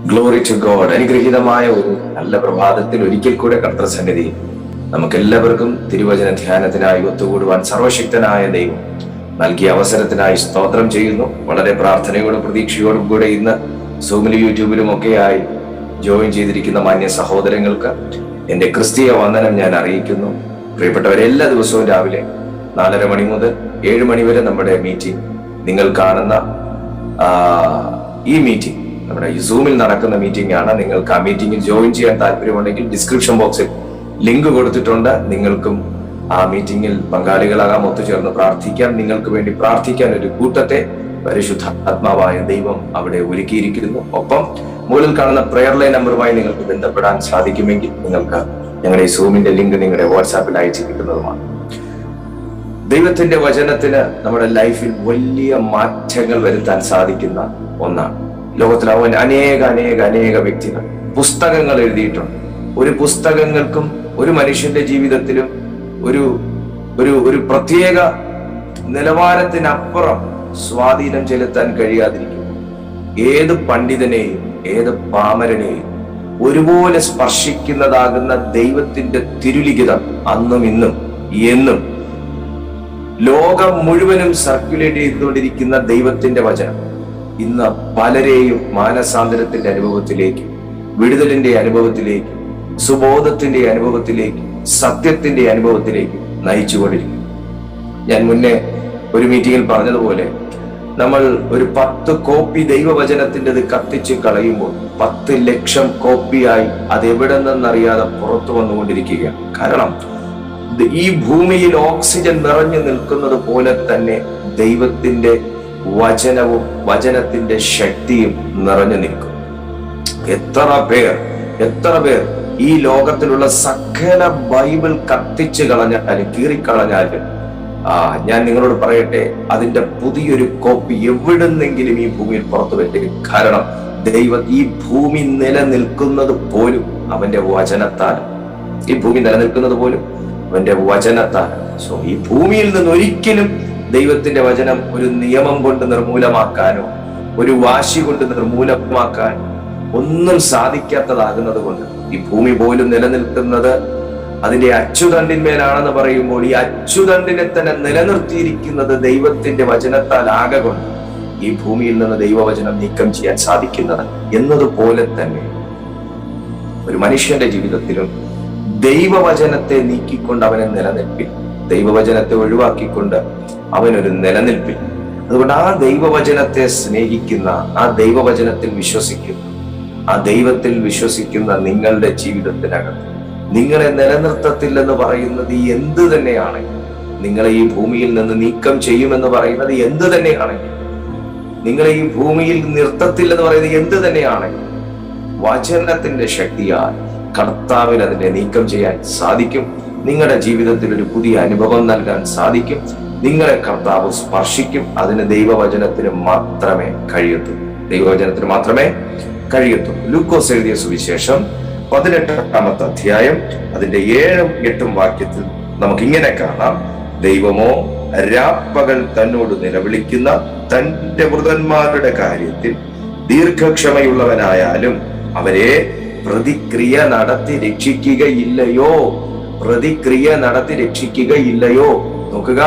Glory to God. അനുഗ്രഹീതമായ ഒരു നല്ല പ്രഭാതത്തിൽ ഒരിക്കൽ കൂടെ കർത്തൃസന്നിധി നമുക്കെല്ലാവർക്കും തിരുവചന ധ്യാനത്തിനായി ഒത്തുകൂടുവാൻ സർവശക്തനായ ദൈവം നൽകിയ അവസരത്തിനായി സ്തോത്രം ചെയ്യുന്നു. വളരെ പ്രാർത്ഥനയോടും പ്രതീക്ഷയോടും കൂടെ ഇന്ന് സൂമിലും യൂട്യൂബിലും ഒക്കെയായി ജോയിൻ ചെയ്തിരിക്കുന്ന മാന്യ സഹോദരങ്ങൾക്ക് എന്റെ ക്രിസ്തീയ വന്ദനം ഞാൻ അറിയിക്കുന്നു. പ്രിയപ്പെട്ടവരെ, എല്ലാ ദിവസവും രാവിലെ 4:30 മണി മുതൽ 7 മണി വരെ നമ്മുടെ മീറ്റിംഗ്, നിങ്ങൾ കാണുന്ന ഈ മീറ്റിംഗ് നമ്മുടെ ഈ സൂമിൽ നടക്കുന്ന മീറ്റിംഗ് ആണ്. നിങ്ങൾക്ക് ആ മീറ്റിംഗിൽ ജോയിൻ ചെയ്യാൻ താല്പര്യമുണ്ടെങ്കിൽ ഡിസ്ക്രിപ്ഷൻ ബോക്സിൽ ലിങ്ക് കൊടുത്തിട്ടുണ്ട്. നിങ്ങൾക്കും ആ മീറ്റിംഗിൽ പങ്കാളികളാകാം, ഒത്തുചേർന്ന് പ്രാർത്ഥിക്കാം. നിങ്ങൾക്ക് വേണ്ടി പ്രാർത്ഥിക്കാൻ ഒരു കൂട്ടത്തെ പരിശുദ്ധാത്മാവായ ദൈവം അവിടെ ഒരുക്കിയിരിക്കുന്നു. ഒപ്പം മുകളിൽ കാണുന്ന പ്രെയർ ലൈൻ നമ്പറുമായി നിങ്ങൾക്ക് ബന്ധപ്പെടാൻ സാധിക്കുമെങ്കിൽ നിങ്ങൾക്ക് ഞങ്ങളുടെ ഈ സൂമിന്റെ ലിങ്ക് നിങ്ങളുടെ വാട്സാപ്പിൽ അയച്ചു കിട്ടുന്നതുമാണ്. ദൈവത്തിന്റെ വചനത്തിന് നമ്മുടെ ലൈഫിൽ വലിയ മാറ്റങ്ങൾ വരുത്താൻ സാധിക്കുന്ന ഒന്നാണ്. ലോകത്തിൽ അവൻ അനേക വ്യക്തികൾ പുസ്തകങ്ങൾ എഴുതിയിട്ടുണ്ട്. ഒരു പുസ്തകങ്ങൾക്കും ഒരു മനുഷ്യന്റെ ജീവിതത്തിലും ഒരു പ്രത്യേക നിലവാരത്തിനപ്പുറം സ്വാധീനം ചെലുത്താൻ കഴിയാതിരിക്കുന്നു. ഏത് പണ്ഡിതനെയും ഏത് പാമരനെയും ഒരുപോലെ സ്പർശിക്കുന്നതാകുന്ന ദൈവത്തിന്റെ തിരുലിഖിതം അന്നും ഇന്നും എന്നും ലോകം മുഴുവനും സർക്കുലേറ്റ് ചെയ്തുകൊണ്ടിരിക്കുന്ന ദൈവത്തിന്റെ വചനം ഇന്ന് പലരെയും മാനസാന്തരത്തിന്റെ അനുഭവത്തിലേക്ക്, വിടുതലിന്റെ അനുഭവത്തിലേക്ക്, സുബോധത്തിന്റെ അനുഭവത്തിലേക്ക്, സത്യത്തിന്റെ അനുഭവത്തിലേക്ക് നയിച്ചുകൊണ്ടിരിക്കും. ഞാൻ മുന്നേ ഒരു മീറ്റിംഗിൽ പറഞ്ഞതുപോലെ, നമ്മൾ ഒരു 10 കോപ്പി ദൈവവചനത്തിൻ്റെത് കത്തിച്ച് കളയുമ്പോൾ 10 ലക്ഷം കോപ്പിയായി അത് എവിടെ നിന്നറിയാതെ പുറത്തു വന്നുകൊണ്ടിരിക്കുകയാണ്. കാരണം ഈ ഭൂമിയിൽ ഓക്സിജൻ നിറഞ്ഞു നിൽക്കുന്നത് പോലെ തന്നെ ദൈവത്തിന്റെ വചനവും വചനത്തിന്റെ ശക്തിയും നിറഞ്ഞു നിൽക്കും. എത്ര പേർ ഈ ലോകത്തിലുള്ള സകല ബൈബിൾ കത്തിച്ചു കളഞ്ഞാലും കീറിക്കളഞ്ഞാലും ഞാൻ നിങ്ങളോട് പറയട്ടെ, അതിന്റെ പുതിയൊരു കോപ്പി എവിടുന്നെങ്കിലും ഈ ഭൂമിയിൽ പുറത്തു വരും. കാരണം ഈ ഭൂമി നിലനിൽക്കുന്നത് പോലും അവന്റെ വചനത്താൽ. ഈ ഭൂമി നിലനിൽക്കുന്നത് പോലും അവന്റെ വചനത്താൽ. സോ ഈ ഭൂമിയിൽ നിന്ന് ഒരിക്കലും ദൈവത്തിന്റെ വചനം ഒരു നിയമം കൊണ്ട് നിർമൂലമാക്കാനോ ഒരു വാശി കൊണ്ട് നിർമൂലമാക്കാനോ ഒന്നും സാധിക്കാത്തതാകുന്നത് കൊണ്ട് ഈ ഭൂമി പോലും നിലനിൽക്കുന്നത് അതിന്റെ അച്ചുതണ്ടിന്മേലാണെന്ന് പറയുമ്പോൾ ഈ അച്ചുതണ്ടിനെ തന്നെ നിലനിർത്തിയിരിക്കുന്നത് ദൈവത്തിന്റെ വചനത്താൽ ആകെ കൊണ്ട് ഈ ഭൂമിയിൽ നിന്ന് ദൈവവചനം നീക്കം ചെയ്യാൻ സാധിക്കുന്നത് എന്നതുപോലെ തന്നെ ഒരു മനുഷ്യന്റെ ജീവിതത്തിലും ദൈവവചനത്തെ നീക്കിക്കൊണ്ട് അവനെ നിലനിൽപ്പിൽ, ദൈവവചനത്തെ ഒഴിവാക്കിക്കൊണ്ട് അവനൊരു നിലനിൽപ്പിൽ. അതുകൊണ്ട് ആ ദൈവവചനത്തെ സ്നേഹിക്കുന്ന, ആ ദൈവവചനത്തിൽ വിശ്വസിക്കുന്ന, ആ ദൈവത്തിൽ വിശ്വസിക്കുന്ന നിങ്ങളുടെ ജീവിതത്തിനകത്ത് നിങ്ങളെ നിലനിർത്തത്തില്ലെന്ന് പറയുന്നത് എന്ത് തന്നെയാണെങ്കിൽ, നിങ്ങളെ ഈ ഭൂമിയിൽ നിന്ന് നീക്കം ചെയ്യുമെന്ന് പറയുന്നത് എന്ത് തന്നെയാണെങ്കിൽ, നിങ്ങളെ ഈ ഭൂമിയിൽ നിർത്തത്തില്ലെന്ന് പറയുന്നത് എന്ത് തന്നെയാണെങ്കിൽ, വചനത്തിന്റെ ശക്തിയാൽ കർത്താവിൽ അതിനെ നീക്കം ചെയ്യാൻ സാധിക്കും. നിങ്ങളുടെ ജീവിതത്തിൽ ഒരു പുതിയ അനുഭവം നൽകാൻ സാധിക്കും. നിങ്ങളെ കർത്താവ് സ്പർശിക്കും. അതിന് ദൈവവചനത്തിന് മാത്രമേ കഴിയത്തുള്ളൂ. ലൂക്കോസ് എഴുതിയ സുവിശേഷം 18-ാമത്തെ അധ്യായം അതിന്റെ 7-ഉം 8-ഉം വാക്യത്തിൽ നമുക്കിങ്ങനെ കാണാം: ദൈവമോ രാപ്പകൽ തന്നോട് നിലവിളിക്കുന്ന തന്റെ വൃതന്മാരുടെ കാര്യത്തിൽ ദീർഘക്ഷമയുള്ളവനായാലും അവരെ പ്രതിക്രിയ നടത്തി രക്ഷിക്കുകയില്ലയോ? നോക്കുക,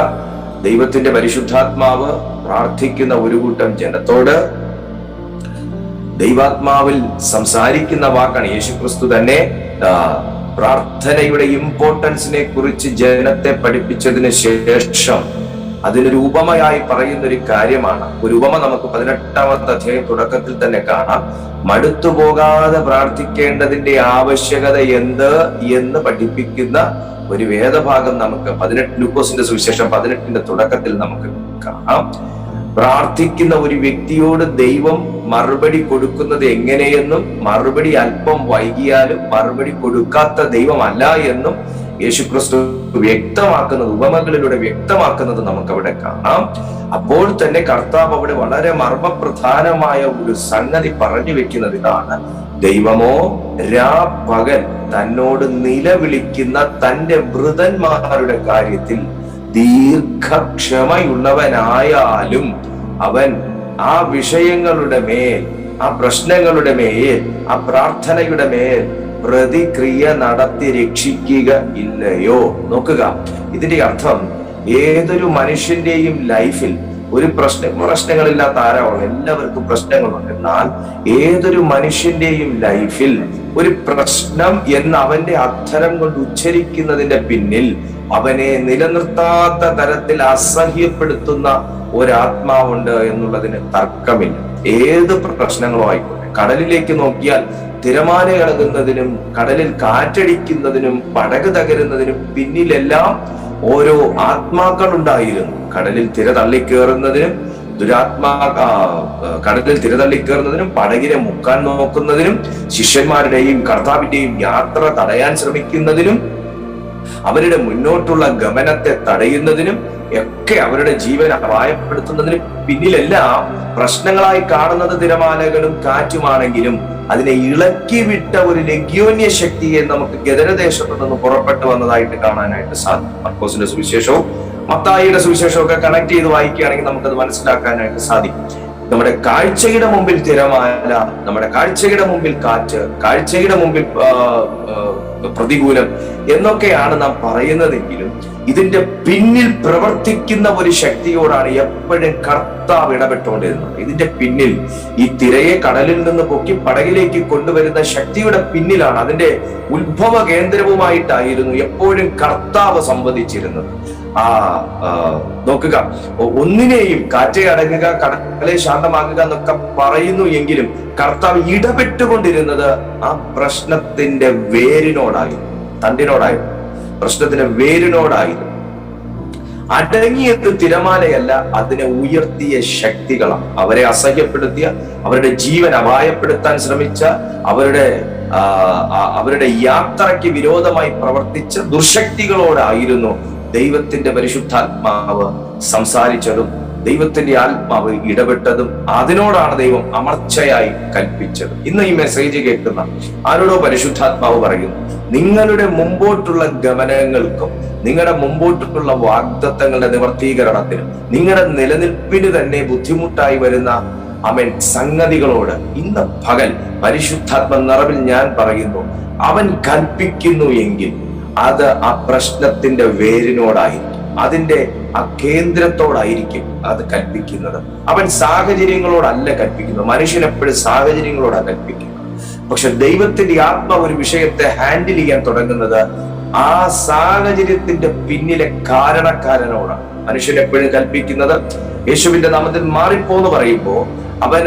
ദൈവത്തിന്റെ പരിശുദ്ധാത്മാവ് പ്രാർത്ഥിക്കുന്ന ഒരു കൂട്ടം ജനത്തോട് ദൈവാത്മാവിൽ സംസാരിക്കുന്ന വാക്കാണ്. യേശുക്രിസ്തു തന്നെ പ്രാർത്ഥനയുടെ ഇമ്പോർട്ടൻസിനെ കുറിച്ച് ജനത്തെ പഠിപ്പിച്ചതിന് ശേഷം അതിനൊരു ഉപമയായി പറയുന്ന ഒരു കാര്യമാണ്. ഒരു ഉപമ നമുക്ക് 18-ാമത്തെ അധ്യായം തുടക്കത്തിൽ തന്നെ കാണാം. മടുത്തു പോകാതെ പ്രാർത്ഥിക്കേണ്ടതിന്റെ ആവശ്യകത എന്ത് എന്ന് പഠിപ്പിക്കുന്ന ഒരു വേദഭാഗം നമുക്ക് ലൂക്കോസിന്റെ സുവിശേഷം 18-ന്റെ തുടക്കത്തിൽ നമുക്ക് കാണാം. പ്രാർത്ഥിക്കുന്ന ഒരു വ്യക്തിയോട് ദൈവം മറുപടി കൊടുക്കുന്നത് എങ്ങനെയെന്നും, മറുപടി അല്പം വൈകിയാലും മറുപടി കൊടുക്കാത്ത ദൈവമല്ല എന്നും യേശുക്രിസ്തു വ്യക്തമാക്കുന്നത്, ഉപമകളിലൂടെ വ്യക്തമാക്കുന്നത് നമുക്ക് അവിടെ കാണാം. അപ്പോൾ തന്നെ കർത്താവ് അവിടെ വളരെ മർമ്മപ്രധാനമായ ഒരു സംഗതി പറഞ്ഞു വെക്കുന്നത് ഇതാണ്: ദൈവമോ രാപ്പകൽ തന്നോട് നിലവിളിക്കുന്ന തന്റെ വൃതന്മാരുടെ കാര്യത്തിൽ ദീർഘക്ഷമയുള്ളവനായാലും അവൻ ആ വിഷയങ്ങളുടെ മേൽ ആ പ്രശ്നങ്ങളുടെ മേൽ, ആ പ്രാർത്ഥനയുടെ മേൽ പ്രതിക്രിയ നടത്തി രക്ഷിക്കുക ഇല്ലയോ? നോക്കുക, ഇതിന്റെ അർത്ഥം ഏതൊരു മനുഷ്യന്റെയും ലൈഫിൽ ഒരു പ്രശ്നങ്ങളില്ലാത്ത ആരാണ്? എല്ലാവർക്കും പ്രശ്നങ്ങളുണ്ട്. എന്നാൽ ഏതൊരു മനുഷ്യന്റെയും ലൈഫിൽ ഒരു പ്രശ്നം എന്ന് അവന്റെ അധരം കൊണ്ട് ഉച്ചരിക്കുന്നതിന്റെ പിന്നിൽ അവനെ നിലനിർത്താത്ത തരത്തിൽ അസഹ്യപ്പെടുത്തുന്ന ഒരാത്മാവുണ്ട് എന്നുള്ളതിന് തർക്കമില്ല. ഏത് പ്രശ്നങ്ങളോ ആയിക്കോട്ടെ, കടലിലേക്ക് നോക്കിയാൽ തിരമാല ഇളകുന്നതിനും കടലിൽ കാറ്റടിക്കുന്നതിനും പടക് തകരുന്നതിനും പിന്നിലെല്ലാം ഓരോ ആത്മാക്കൾ ഉണ്ടായിരുന്നു. കടലിൽ തിര തള്ളിക്കേറുന്നതിനും കടലിൽ തിര തള്ളിക്കേറുന്നതിനും പടകിനെ മുക്കാൻ നോക്കുന്നതിനും ശിഷ്യന്മാരുടെയും കർത്താവിന്റെയും യാത്ര തടയാൻ ശ്രമിക്കുന്നതിനും അവരുടെ മുന്നോട്ടുള്ള ഗമനത്തെ തടയുന്നതിനും ഒക്കെ അവരുടെ ജീവൻ അപായപ്പെടുത്തുന്നതിന് പിന്നിലെല്ലാം പ്രശ്നങ്ങളായി കാണുന്നത് തിരമാലകളും കാറ്റുമാണെങ്കിലും അതിനെ ഇളക്കി വിട്ട ഒരു ലഗ്യോന്യ ശക്തിയെ നമുക്ക് ഗദരദേശത്തു നിന്ന് പുറപ്പെട്ടു വന്നതായിട്ട് കാണാനായിട്ട് സാധിക്കും. മർക്കോസിന്റെ സുവിശേഷവും മത്തായിയുടെ സുവിശേഷവും ഒക്കെ കണക്ട് ചെയ്ത് വായിക്കുകയാണെങ്കിൽ നമുക്കത് മനസ്സിലാക്കാനായിട്ട് സാധിക്കും. നമ്മുടെ കാഴ്ചയുടെ മുമ്പിൽ തിരമാല, നമ്മുടെ കാഴ്ചയുടെ മുമ്പിൽ കാറ്റ്, കാഴ്ചയുടെ മുമ്പിൽ പ്രതികൂലം എന്നൊക്കെയാണ് നാം പറയുന്നതെങ്കിലും ഇതിന്റെ പിന്നിൽ പ്രവർത്തിക്കുന്ന ഒരു ശക്തിയോടാണ് എപ്പോഴും കർത്താവ് ഇടപെട്ടുകൊണ്ടിരുന്നത്. ഇതിന്റെ പിന്നിൽ ഈ തിരയെ കടലിൽ നിന്ന് പൊക്കി പടകിലേക്ക് കൊണ്ടുവരുന്ന ശക്തിയുടെ പിന്നിലാണ്, അതിന്റെ ഉത്ഭവ കേന്ദ്രവുമായിട്ടായിരുന്നു എപ്പോഴും കർത്താവ് സംവദിച്ചിരുന്നത്. നോക്കുക, ഒന്നിനെയും കാറ്റെ അടങ്ങുക, കടലെ ശാന്തമാകുക എന്നൊക്കെ പറയുന്നു എങ്കിലും കർത്താവ് ഇടപെട്ടുകൊണ്ടിരുന്നത് ആ പ്രശ്നത്തിന്റെ വേരിനോടായിരുന്നു, തണ്ടിനോടായിരുന്നു, പ്രശ്നത്തിന്റെ വേരിനോടായിരുന്നു. അടങ്ങിയത് തിരമാലയല്ല, അതിനെ ഉയർത്തിയ ശക്തികളാണ്. അവരെ അസഹ്യപ്പെടുത്തിയ, അവരുടെ ജീവൻ അപായപ്പെടുത്താൻ ശ്രമിച്ച, അവരുടെ യാത്രയ്ക്ക് വിരോധമായി പ്രവർത്തിച്ച ദുർശക്തികളോടായിരുന്നു ദൈവത്തിന്റെ പരിശുദ്ധാത്മാവ് സംസാരിച്ചതും ദൈവത്തിന്റെ ആത്മാവ് ഇടപെട്ടതും. അതിനോടാണ് ദൈവം അമർച്ചയായി കൽപ്പിച്ചത്. ഇന്ന് ഈ മെസ്സേജ് കേൾക്കുന്ന ആരോടോ പരിശുദ്ധാത്മാവ് പറയുന്നു, നിങ്ങളുടെ മുമ്പോട്ടുള്ള ഗമനങ്ങൾക്കും നിങ്ങളുടെ മുമ്പോട്ടുള്ള വാഗ്ദത്തങ്ങളുടെ നിവർത്തീകരണത്തിനും നിങ്ങളുടെ നിലനിൽപ്പിന് തന്നെ ബുദ്ധിമുട്ടായി വരുന്ന സംഗതികളോട് ഇന്ന് പകൽ പരിശുദ്ധാത്മ നിറവിൽ ഞാൻ പറയുന്നു, അവൻ കൽപ്പിക്കുന്നു എങ്കിൽ അത് ആ പ്രശ്നത്തിന്റെ വേരിനോടായിരിക്കും, അതിന്റെ ആ കേന്ദ്രത്തോടായിരിക്കും അത് കൽപ്പിക്കുന്നത്. അവൻ സാഹചര്യങ്ങളോടല്ല കൽപ്പിക്കുന്നത്. മനുഷ്യൻ എപ്പോഴും സാഹചര്യങ്ങളോടാണ് കൽപ്പിക്കുന്നത്. പക്ഷെ ദൈവത്തിന്റെ ആത്മാവ് ഒരു വിഷയത്തെ ഹാൻഡിൽ ചെയ്യാൻ തുടങ്ങുന്നത് ആ സാഹചര്യത്തിന്റെ പിന്നിലെ കാരണക്കാരനോടാണ്. മനുഷ്യൻ എപ്പോഴും കൽപ്പിക്കുന്നത് യേശുവിന്റെ നാമത്തിൽ മാറിപ്പോന്ന് പറയുമ്പോ അവൻ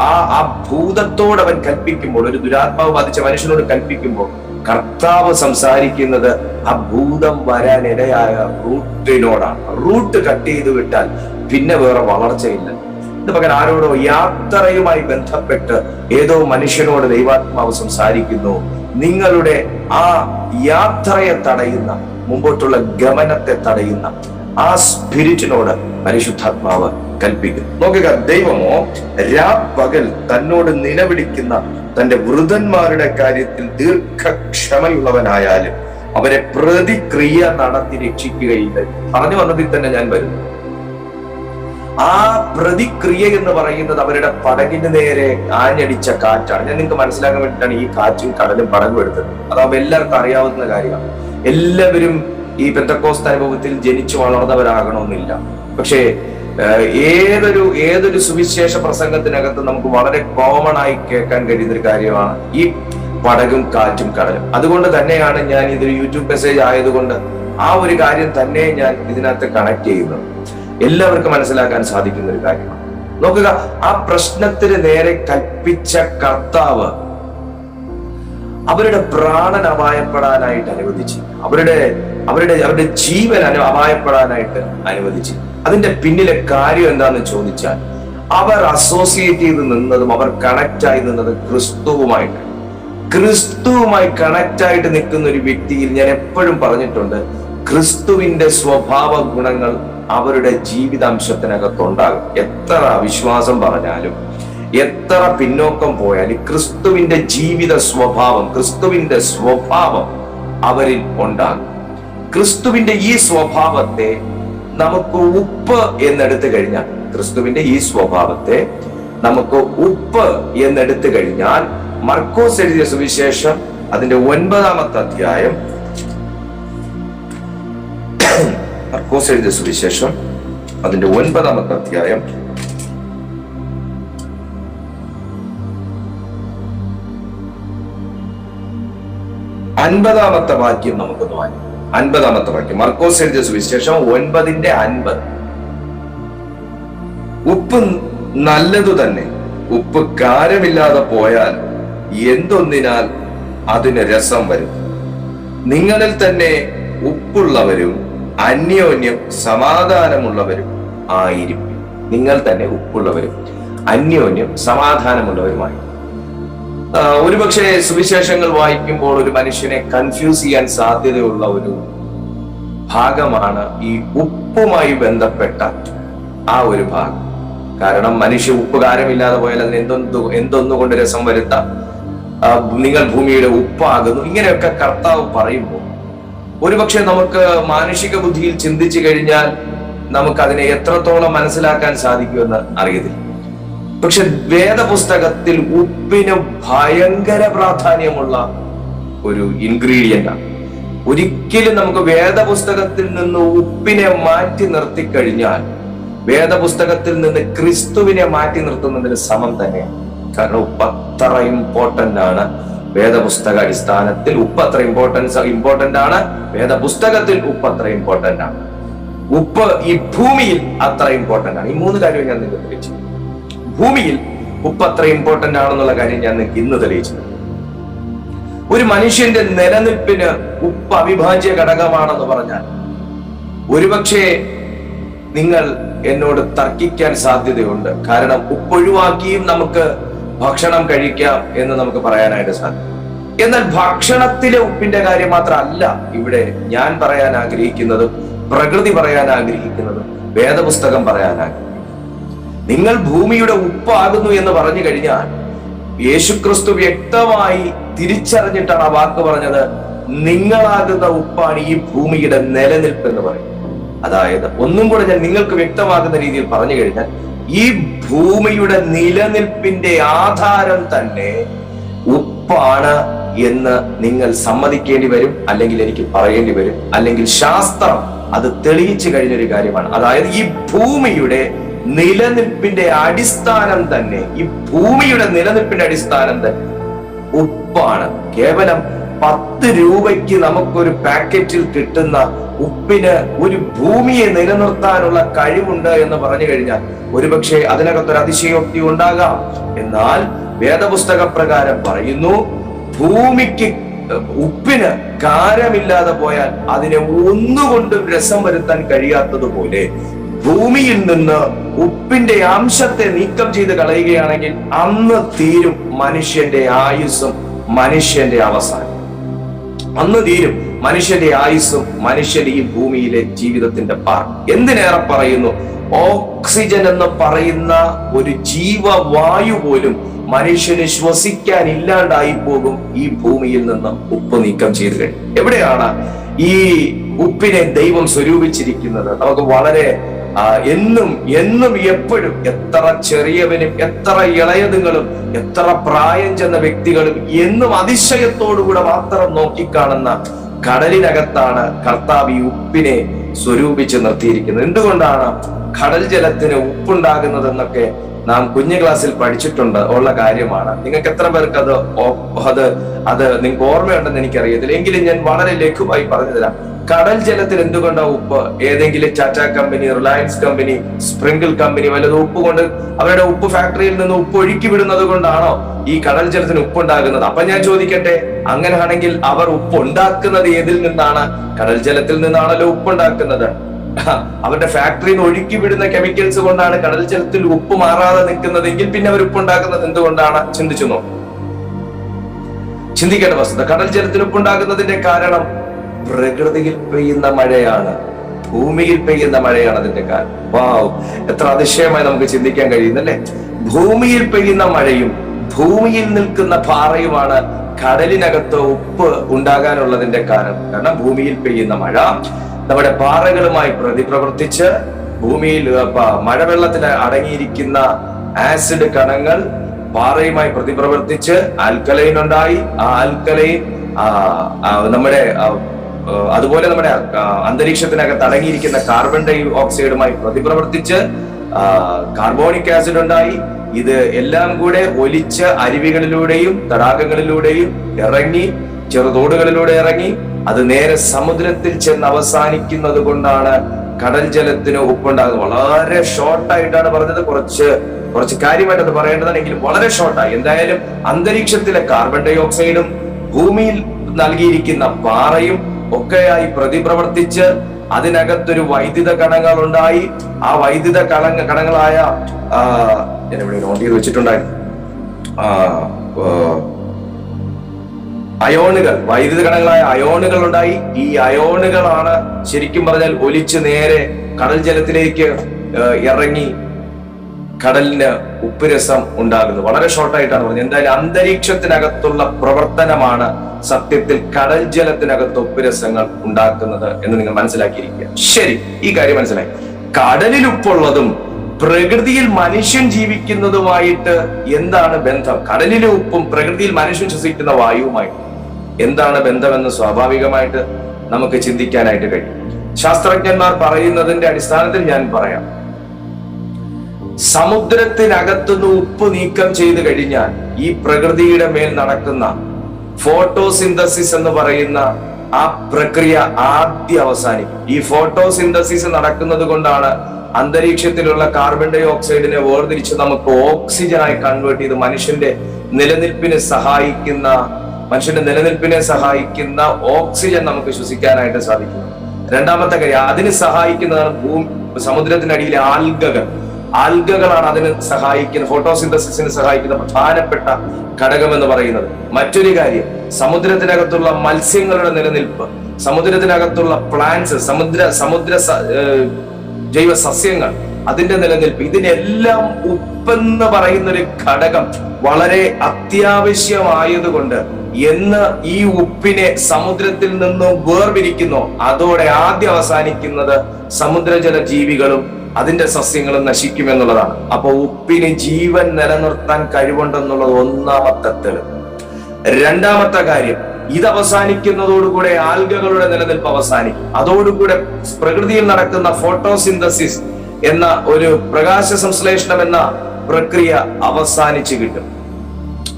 ആ ഭൂതത്തോട് അവൻ കൽപ്പിക്കുമ്പോൾ, ഒരു ദുരാത്മാവ് ബാധിച്ച മനുഷ്യനോട് കൽപ്പിക്കുമ്പോൾ കർത്താവ് സംസാരിക്കുന്നത് ആ ഭൂതം വരാൻ ഇടയായ റൂട്ടിനോടാണ്. റൂട്ട് കട്ട് ചെയ്ത് വിട്ടാൽ പിന്നെ വേറെ വളർച്ചയില്ല. ഇത് പകരം ആരോടോ യാത്രയുമായി ബന്ധപ്പെട്ട് ഏതോ മനുഷ്യനോട് ദൈവാത്മാവ് സംസാരിക്കുന്നു. നിങ്ങളുടെ ആ യാത്രയെ തടയുന്ന, മുമ്പോട്ടുള്ള ഗമനത്തെ തടയുന്ന ആ സ്പിരിറ്റിനോട് പരിശുദ്ധാത്മാവ് കൽപ്പിക്കുന്നു. നോക്കുക, ദൈവമോ രാപ്പകൽ തന്നോട് നിലവിളിക്കുന്ന തന്റെ വൃതന്മാരുടെ കാര്യത്തിൽ ദീർഘക്ഷമയുള്ളവനായാലും അവരെ പ്രതിക്രിയ നടത്തി രക്ഷിക്കുകയില്ല. പറഞ്ഞു വന്നതിൽ തന്നെ ഞാൻ വരുന്നു. ആ പ്രതിക്രിയ എന്ന് പറയുന്നത് അവരുടെ പടകിന് നേരെ ആഞ്ഞടിച്ച കാറ്റാണ്. ഞാൻ നിങ്ങൾക്ക് മനസ്സിലാക്കാൻ വേണ്ടിയിട്ടാണ് ഈ കാറ്റും കടലും പടകും എടുത്തത്. അതാവുമ്പോൾ എല്ലാവർക്കും അറിയാവുന്ന കാര്യമാണ്. എല്ലാവരും ഈ പെന്തക്കോസ്ത് അനുഭവത്തിൽ ജനിച്ചു വളർന്നവരാകണമെന്നില്ല. പക്ഷേ ഏതൊരു സുവിശേഷ പ്രസംഗത്തിനകത്ത് നമുക്ക് വളരെ കോമൺ ആയി കേൾക്കാൻ കഴിയുന്ന ഒരു കാര്യമാണ് ഈ പടകും കാറ്റും കടലും. അതുകൊണ്ട് തന്നെയാണ് ഞാൻ ഇതൊരു യൂട്യൂബ് മെസ്സേജ് ആയതുകൊണ്ട് ആ ഒരു കാര്യം തന്നെ ഞാൻ ഇതിനകത്ത് കണക്ട് ചെയ്യുന്നത്. എല്ലാവർക്കും മനസ്സിലാക്കാൻ സാധിക്കുന്ന ഒരു കാര്യമാണ്. നോക്കുക, ആ പ്രശ്നത്തിന് നേരെ കൽപ്പിച്ച കർത്താവ് അവരുടെ പ്രാണൻ അപായപ്പെടാനായിട്ട് അനുവദിച്ചു, അവരുടെ ജീവൻ അപായപ്പെടാനായിട്ട് അനുവദിച്ചു. അതിന്റെ പിന്നിലെ കാര്യം എന്താന്ന് ചോദിച്ചാൽ അവർ അസോസിയേറ്റ് ചെയ്ത് നിന്നതും അവർ കണക്ട് ആയി നിന്നത് ക്രിസ്തുവുമായിട്ട്. ക്രിസ്തുവുമായി കണക്ട് ആയിട്ട് നിൽക്കുന്ന ഒരു വ്യക്തിയിൽ ഞാൻ എപ്പോഴും പറഞ്ഞിട്ടുണ്ട്, ക്രിസ്തുവിന്റെ സ്വഭാവ ഗുണങ്ങൾ അവരുടെ ജീവിതാംശത്തിനകത്തുണ്ടാകും. എത്ര അവിശ്വാസം പറഞ്ഞാലും, എത്ര പിന്നോക്കം പോയാലും ക്രിസ്തുവിന്റെ ജീവിത സ്വഭാവം, ക്രിസ്തുവിന്റെ സ്വഭാവം അവരിൽ ഉണ്ടാകും. ക്രിസ്തുവിന്റെ ഈ സ്വഭാവത്തെ നമുക്ക് ഉപ്പ് എന്നെടുത്തു കഴിഞ്ഞാൽ, ക്രിസ്തുവിന്റെ ഈ സ്വഭാവത്തെ നമുക്ക് ഉപ്പ് എന്നെടുത്തു കഴിഞ്ഞാൽ മർക്കോസ് എഴുതിയ സുവിശേഷം അതിന്റെ 9-ാമത്തെ അധ്യായം, മർക്കോസ് എഴുതിയ സുവിശേഷം അതിന്റെ 9-ാമത്തെ അധ്യായം 50-ാമത്തെ വാക്യം നമുക്കൊന്ന് വായിക്കാം. 50-ാമത്തെ വാക്യം, മർക്കോസ് എഴുതിയ സുവിശേഷം 9:50. ഉപ്പ് നല്ലതു തന്നെ, ഉപ്പ് കാരമില്ലാതെ പോയാൽ എന്തൊന്നിനാൽ അതിന് രസം വരും. നിങ്ങളിൽ തന്നെ ഉപ്പുള്ളവരും അന്യോന്യം സമാധാനമുള്ളവരും ആയിരിക്കും. നിങ്ങൾ തന്നെ ഉപ്പുള്ളവരും അന്യോന്യം സമാധാനമുള്ളവരുമായി. ഒരുപക്ഷെ സുവിശേഷങ്ങൾ വായിക്കുമ്പോൾ ഒരു മനുഷ്യനെ കൺഫ്യൂസ് ചെയ്യാൻ സാധ്യതയുള്ള ഒരു ഭാഗമാണ് ഈ ഉപ്പുമായി ബന്ധപ്പെട്ട ആ ഒരു ഭാഗം. കാരണം മനുഷ്യ ഉപ്പ് കാരമില്ലാതെ പോയാൽ അതിന് എന്തൊന്നുകൊണ്ട് രസം വരുത്താം, നിങ്ങൾ ഭൂമിയുടെ ഉപ്പാകുന്നു, ഇങ്ങനെയൊക്കെ കർത്താവ് പറയുമ്പോൾ ഒരുപക്ഷെ നമുക്ക് മാനുഷിക ബുദ്ധിയിൽ ചിന്തിച്ചു കഴിഞ്ഞാൽ നമുക്ക് അതിനെ എത്രത്തോളം മനസ്സിലാക്കാൻ സാധിക്കുമെന്ന് അറിയത്തില്ല. പക്ഷെ വേദപുസ്തകത്തിൽ ഉപ്പിന് ഭയങ്കര പ്രാധാന്യമുള്ള ഒരു ഇൻഗ്രീഡിയന്റ് ആണ്. ഒരിക്കലും നമുക്ക് വേദപുസ്തകത്തിൽ നിന്ന് ഉപ്പിനെ മാറ്റി നിർത്തിക്കഴിഞ്ഞാൽ വേദപുസ്തകത്തിൽ നിന്ന് ക്രിസ്തുവിനെ മാറ്റി നിർത്തുന്നതിന് സമം തന്നെയാണ്. കാരണം ഉപ്പ് അത്ര ഇമ്പോർട്ടന്റ് ആണ്. വേദപുസ്തക അടിസ്ഥാനത്തിൽ ഉപ്പ് അത്ര ഇമ്പോർട്ടന്റ് ആണ്. വേദപുസ്തകത്തിൽ ഉപ്പ് അത്ര ഇമ്പോർട്ടന്റ് ആണ്. ഉപ്പ് ഈ ഭൂമിയിൽ അത്ര ഇമ്പോർട്ടന്റ് ആണ്. ഈ 3 കാര്യം ഞാൻ നിങ്ങൾക്ക് തെളിയിച്ചു. ഭൂമിയിൽ ഉപ്പ് അത്ര ഇമ്പോർട്ടന്റ് ആണെന്നുള്ള കാര്യം ഞാൻ നിങ്ങൾക്ക് ഇന്ന് തെളിയിച്ചു. ഒരു മനുഷ്യന്റെ നിലനിൽപ്പിന് ഉപ്പ് അവിഭാജ്യ ഘടകമാണെന്ന് പറഞ്ഞാൽ ഒരുപക്ഷെ നിങ്ങൾ എന്നോട് തർക്കിക്കാൻ സാധ്യതയുണ്ട്. കാരണം ഉപ്പ് ഒഴിവാക്കിയും നമുക്ക് ഭക്ഷണം കഴിക്കാം എന്ന് നമുക്ക് പറയാനായിട്ട് സാധിക്കും. എന്നാൽ ഭക്ഷണത്തിലെ ഉപ്പിന്റെ കാര്യം മാത്രമല്ല ഇവിടെ ഞാൻ പറയാൻ ആഗ്രഹിക്കുന്നതും പ്രകൃതി പറയാൻ ആഗ്രഹിക്കുന്നതും വേദപുസ്തകം പറയാൻ ആഗ്രഹിക്കുന്നത്. നിങ്ങൾ ഭൂമിയുടെ ഉപ്പാകുന്നു എന്ന് പറഞ്ഞു കഴിഞ്ഞാൽ യേശുക്രിസ്തു വ്യക്തമായി തിരിച്ചറിഞ്ഞിട്ടാണ് ആ വാക്ക് പറഞ്ഞത്. നിങ്ങളാകുന്ന ഉപ്പാണ് ഈ ഭൂമിയുടെ നിലനിൽപ്പ് എന്ന് പറയുന്നത്. അതായത് ഒന്നും കൂടെ ഞാൻ നിങ്ങൾക്ക് വ്യക്തമാകുന്ന രീതിയിൽ പറഞ്ഞു കഴിഞ്ഞാൽ ഈ ഭൂമിയുടെ നിലനിൽപ്പിന്റെ ആധാരം തന്നെ ഉപ്പാണ് എന്ന് നിങ്ങൾ സമ്മതിക്കേണ്ടി വരും, അല്ലെങ്കിൽ എനിക്ക് പറയേണ്ടി വരും, അല്ലെങ്കിൽ ശാസ്ത്രം അത് തെളിയിച്ചു കഴിഞ്ഞൊരു കാര്യമാണ്. അതായത് ഈ ഭൂമിയുടെ നിലനിൽപ്പിന്റെ അടിസ്ഥാനം തന്നെ, ഈ ഭൂമിയുടെ നിലനിൽപ്പിന്റെ അടിസ്ഥാനം തന്നെ ഉപ്പാണ്. കേവലം 10 രൂപയ്ക്ക് നമുക്കൊരു പാക്കറ്റിൽ കിട്ടുന്ന ഉപ്പിന് ഒരു ഭൂമിയെ നിലനിർത്താനുള്ള കഴിവുണ്ട് എന്ന് പറഞ്ഞു കഴിഞ്ഞാൽ ഒരുപക്ഷെ അതിനകത്തൊരു അതിശയോക്തി ഉണ്ടാകാം. എന്നാൽ വേദപുസ്തക പ്രകാരം പറയുന്നു, ഭൂമിക്ക് ഉപ്പിന് കാരമില്ലാതെ പോയാൽ അതിനെ ഒന്നുകൊണ്ടും രസം വരുത്താൻ കഴിയാത്തതുപോലെ ഭൂമിയിൽ നിന്ന് ഉപ്പിന്റെ അംശത്തെ നീക്കം ചെയ്ത് കളയുകയാണെങ്കിൽ അന്ന് തീരും മനുഷ്യന്റെ ആയുസ്സും മനുഷ്യന്റെ അവസാനം. അന്ന് തീരും മനുഷ്യന്റെ ആയുസ്സും മനുഷ്യന്റെ ഈ ഭൂമിയിലെ ജീവിതത്തിന്റെ പാർ. എന്തിനേറെ പറയുന്നു, ഓക്സിജൻ എന്ന് പറയുന്ന ഒരു ജീവവായു പോലും മനുഷ്യന് ശ്വസിക്കാൻ ഇല്ലാണ്ടായി പോകും ഈ ഭൂമിയിൽ നിന്ന് ഉപ്പ് നീക്കം ചെയ്ത് കഴിഞ്ഞു. എവിടെയാണ് ഈ ഉപ്പിനെ ദൈവം സ്വരൂപിച്ചിരിക്കുന്നത്? നമുക്ക് വളരെ എന്നും എപ്പോഴും എത്ര ചെറിയവനും എത്ര ഇളയതുങ്ങളും എത്ര പ്രായം ചെന്ന വ്യക്തികളും എന്നും അതിശയത്തോടുകൂടെ മാത്രം നോക്കിക്കാണുന്ന കടലിനകത്താണ് കർത്താവ് ഈ ഉപ്പിനെ സ്വരൂപിച്ച് നിർത്തിയിരിക്കുന്നത്. എന്തുകൊണ്ടാണ് കടൽ ജലത്തിന് ഉപ്പുണ്ടാകുന്നത് എന്നൊക്കെ നാം കുഞ്ഞു ക്ലാസ്സിൽ പഠിച്ചിട്ടുണ്ട് ഉള്ള കാര്യമാണ്. നിങ്ങൾക്ക് എത്ര പേർക്ക് അത് നിങ്ങൾക്ക് ഓർമ്മയുണ്ടെന്ന് എനിക്കറിയത്തില്ല, എങ്കിലും ഞാൻ വളരെ ലഘുവായി പറഞ്ഞു തരാം. കടൽ ജലത്തിൽ എന്തുകൊണ്ടാണ് ഉപ്പ്? ഏതെങ്കിലും Tata company, Reliance company, sprinkle company വല്ലതും ഉപ്പ് കൊണ്ട് അവരുടെ ഉപ്പ് ഫാക്ടറിയിൽ നിന്ന് ഉപ്പ് ഒഴുക്കി വിടുന്നത് കൊണ്ടാണോ ഈ കടൽ ജലത്തിന് ഉപ്പുണ്ടാകുന്നത്? അപ്പൊ ഞാൻ ചോദിക്കട്ടെ, അങ്ങനെയാണെങ്കിൽ അവർ ഉപ്പ് ഉണ്ടാക്കുന്നത് ഏതിൽ നിന്നാണ്? കടൽ ജലത്തിൽ നിന്നാണല്ലോ ഉപ്പുണ്ടാക്കുന്നത്. അവരുടെ ഫാക്ടറിയിൽ നിന്ന് ഒഴുക്കി വിടുന്ന കെമിക്കൽസ് കൊണ്ടാണ് കടൽ ജലത്തിൽ ഉപ്പ് മാറാതെ നിൽക്കുന്നതെങ്കിൽ പിന്നെ അവർ ഉപ്പുണ്ടാക്കുന്നത് എന്തുകൊണ്ടാണ്? ചിന്തിച്ചു നോക്കും. ചിന്തിക്കേണ്ട വസ്തുത, കടൽ ജലത്തിൽ ഉപ്പുണ്ടാകുന്നതിന്റെ കാരണം പ്രകൃതിയിൽ പെയ്യുന്ന മഴയാണ്, ഭൂമിയിൽ പെയ്യുന്ന മഴയാണ് അതിന്റെ കാരണം. വാവ്, എത്ര അതിശയമായി നമുക്ക് ചിന്തിക്കാൻ കഴിയുന്നല്ലേ? ഭൂമിയിൽ പെയ്യുന്ന മഴയും ഭൂമിയിൽ നിൽക്കുന്ന പാറയുമാണ് കടലിനകത്ത് ഉപ്പ് ഉണ്ടാകാനുള്ളതിന്റെ കാരണം. കാരണം ഭൂമിയിൽ പെയ്യുന്ന മഴ നമ്മുടെ പാറകളുമായി പ്രതിപ്രവർത്തിച്ച് ഭൂമിയിൽ മഴവെള്ളത്തിൽ അടങ്ങിയിരിക്കുന്ന ആസിഡ് കണങ്ങൾ പാറയുമായി പ്രതിപ്രവർത്തിച്ച് ആൽക്കലൈൻ ഉണ്ടായി. ആ ആൽക്കലൈൻ നമ്മുടെ അതുപോലെ നമ്മുടെ അന്തരീക്ഷത്തിനകത്ത് അടങ്ങിയിരിക്കുന്ന കാർബൺ ഡൈ ഓക്സൈഡുമായി പ്രതിപ്രവർത്തിച്ച് കാർബോണിക് ആസിഡ് ഉണ്ടായി. ഇത് എല്ലാം കൂടെ ഒലിച്ച് അരുവികളിലൂടെയും തടാകങ്ങളിലൂടെയും ഇറങ്ങി, ചെറുതോടുകളിലൂടെ ഇറങ്ങി, അത് നേരെ സമുദ്രത്തിൽ ചെന്ന് അവസാനിക്കുന്നത് കൊണ്ടാണ് കടൽ ജലത്തിന് ഉപ്പുണ്ടാകുന്നത്. വളരെ ഷോർട്ടായിട്ടാണ് പറഞ്ഞത്, കുറച്ച് കാര്യമായിട്ട് അത് പറയേണ്ടതാണെങ്കിലും വളരെ ഷോർട്ടായി. എന്തായാലും അന്തരീക്ഷത്തിലെ കാർബൺ ഡൈ ഓക്സൈഡും ഭൂമിയിൽ നൽകിയിരിക്കുന്ന പാറയും ഒക്കെയായി പ്രതിപ്രവർത്തിച്ച് അതിനകത്തൊരു വൈദ്യുത കണങ്ങൾ ഉണ്ടായി. ആ വൈദ്യുത കണങ്ങളായ ഞാൻ ഇവിടെ നോട്ട് ചെയ്ത് വെച്ചിട്ടുണ്ടായിരുന്നു, അയോണുകൾ, വൈദ്യുത കണങ്ങളായ അയോണുകൾ ഉണ്ടായി. ഈ അയോണുകളാണ് ശരിക്കും പറഞ്ഞാൽ ഒലിച്ച് നേരെ കടൽ ജലത്തിലേക്ക് ഇറങ്ങി കടലിന് ഉപ്പുരസം ഉണ്ടാകുന്നത്. വളരെ ഷോർട്ടായിട്ടാണ് പറഞ്ഞത്. എന്തായാലും അന്തരീക്ഷത്തിനകത്തുള്ള പ്രവർത്തനമാണ് സത്യത്തിൽ കടൽ ജലത്തിനകത്ത് ഉപ്പുരസങ്ങൾ ഉണ്ടാക്കുന്നത് എന്ന് നിങ്ങൾ മനസ്സിലാക്കിയിരിക്കുക. ശരി, ഈ കാര്യം മനസ്സിലായി. കടലിൽ ഉപ്പുള്ളതും പ്രകൃതിയിൽ മനുഷ്യൻ ജീവിക്കുന്നതുമായിട്ട് എന്താണ് ബന്ധം? കടലിലെ ഉപ്പും പ്രകൃതിയിൽ മനുഷ്യൻ ശ്വസിക്കുന്ന വായുവുമായി എന്താണ് ബന്ധമെന്ന് സ്വാഭാവികമായിട്ട് നമുക്ക് ചിന്തിക്കാനായിട്ട് കഴിയും. ശാസ്ത്രജ്ഞന്മാർ പറയുന്നതിന്റെ അടിസ്ഥാനത്തിൽ ഞാൻ പറയാം. സമുദ്രത്തിനകത്തുനിന്ന് ഉപ്പ് നീക്കം ചെയ്ത് കഴിഞ്ഞാൽ ഈ പ്രകൃതിയുടെ മേൽ നടക്കുന്ന ഫോട്ടോസിന്തസിസ് എന്ന് പറയുന്ന ആ പ്രക്രിയ ആദ്യം അവസാനിക്കും. ഈ ഫോട്ടോസിന്തസിസ് നടക്കുന്നത് കൊണ്ടാണ് അന്തരീക്ഷത്തിലുള്ള കാർബൺ ഡൈ ഓക്സൈഡിനെ വേർതിരിച്ച് നമുക്ക് ഓക്സിജനായി കൺവേർട്ട് ചെയ്ത് മനുഷ്യന്റെ നിലനിൽപ്പിനെ സഹായിക്കുന്ന ഓക്സിജൻ നമുക്ക് ശ്വസിക്കാനായിട്ട് സാധിക്കും. രണ്ടാമത്തെ കാര്യം, അതിന് സഹായിക്കുന്നതാണ് സമുദ്രത്തിനടിയിലെ ആൽഗകളാണ് അതിന് സഹായിക്കുന്ന, ഫോട്ടോസിന്തസിസിന് സഹായിക്കുന്ന പ്രധാനപ്പെട്ട ഘടകം എന്ന് പറയുന്നത്. മറ്റൊരു കാര്യം, സമുദ്രത്തിനകത്തുള്ള മത്സ്യങ്ങളുടെ നിലനിൽപ്പ്, സമുദ്രത്തിനകത്തുള്ള പ്ലാന്റ്സ്, സമുദ്ര ജൈവ സസ്യങ്ങൾ, അതിന്റെ നിലനിൽപ്പ്, ഇതിനെല്ലാം ഉപ്പെന്ന് പറയുന്ന ഒരു ഘടകം വളരെ അത്യാവശ്യമായതുകൊണ്ട് എന്ന് ഈ ഉപ്പിനെ സമുദ്രത്തിൽ നിന്നും വേർപിരിക്കുന്നു, അതോടെ ആദ്യം അവസാനിക്കുന്നത് സമുദ്രജല ജീവികളും അതിന്റെ സസ്യങ്ങളും നശിക്കുമെന്നുള്ളതാണ്. അപ്പൊ ഉപ്പിന് ജീവൻ നിലനിർത്താൻ കഴിവുണ്ടെന്നുള്ളത് ഒന്നാമത്തെ തെളിവ്. രണ്ടാമത്തെ കാര്യം, ഇത് അവസാനിക്കുന്നതോടുകൂടെ ആൽഗകളുടെ നിലനിൽപ്പ് അവസാനിക്കും. അതോടുകൂടെ പ്രകൃതിയിൽ നടക്കുന്ന ഫോട്ടോസിന്തസിസ് എന്ന ഒരു പ്രകാശ സംശ്ലേഷണം എന്ന പ്രക്രിയ അവസാനിച്ചു കിട്ടും.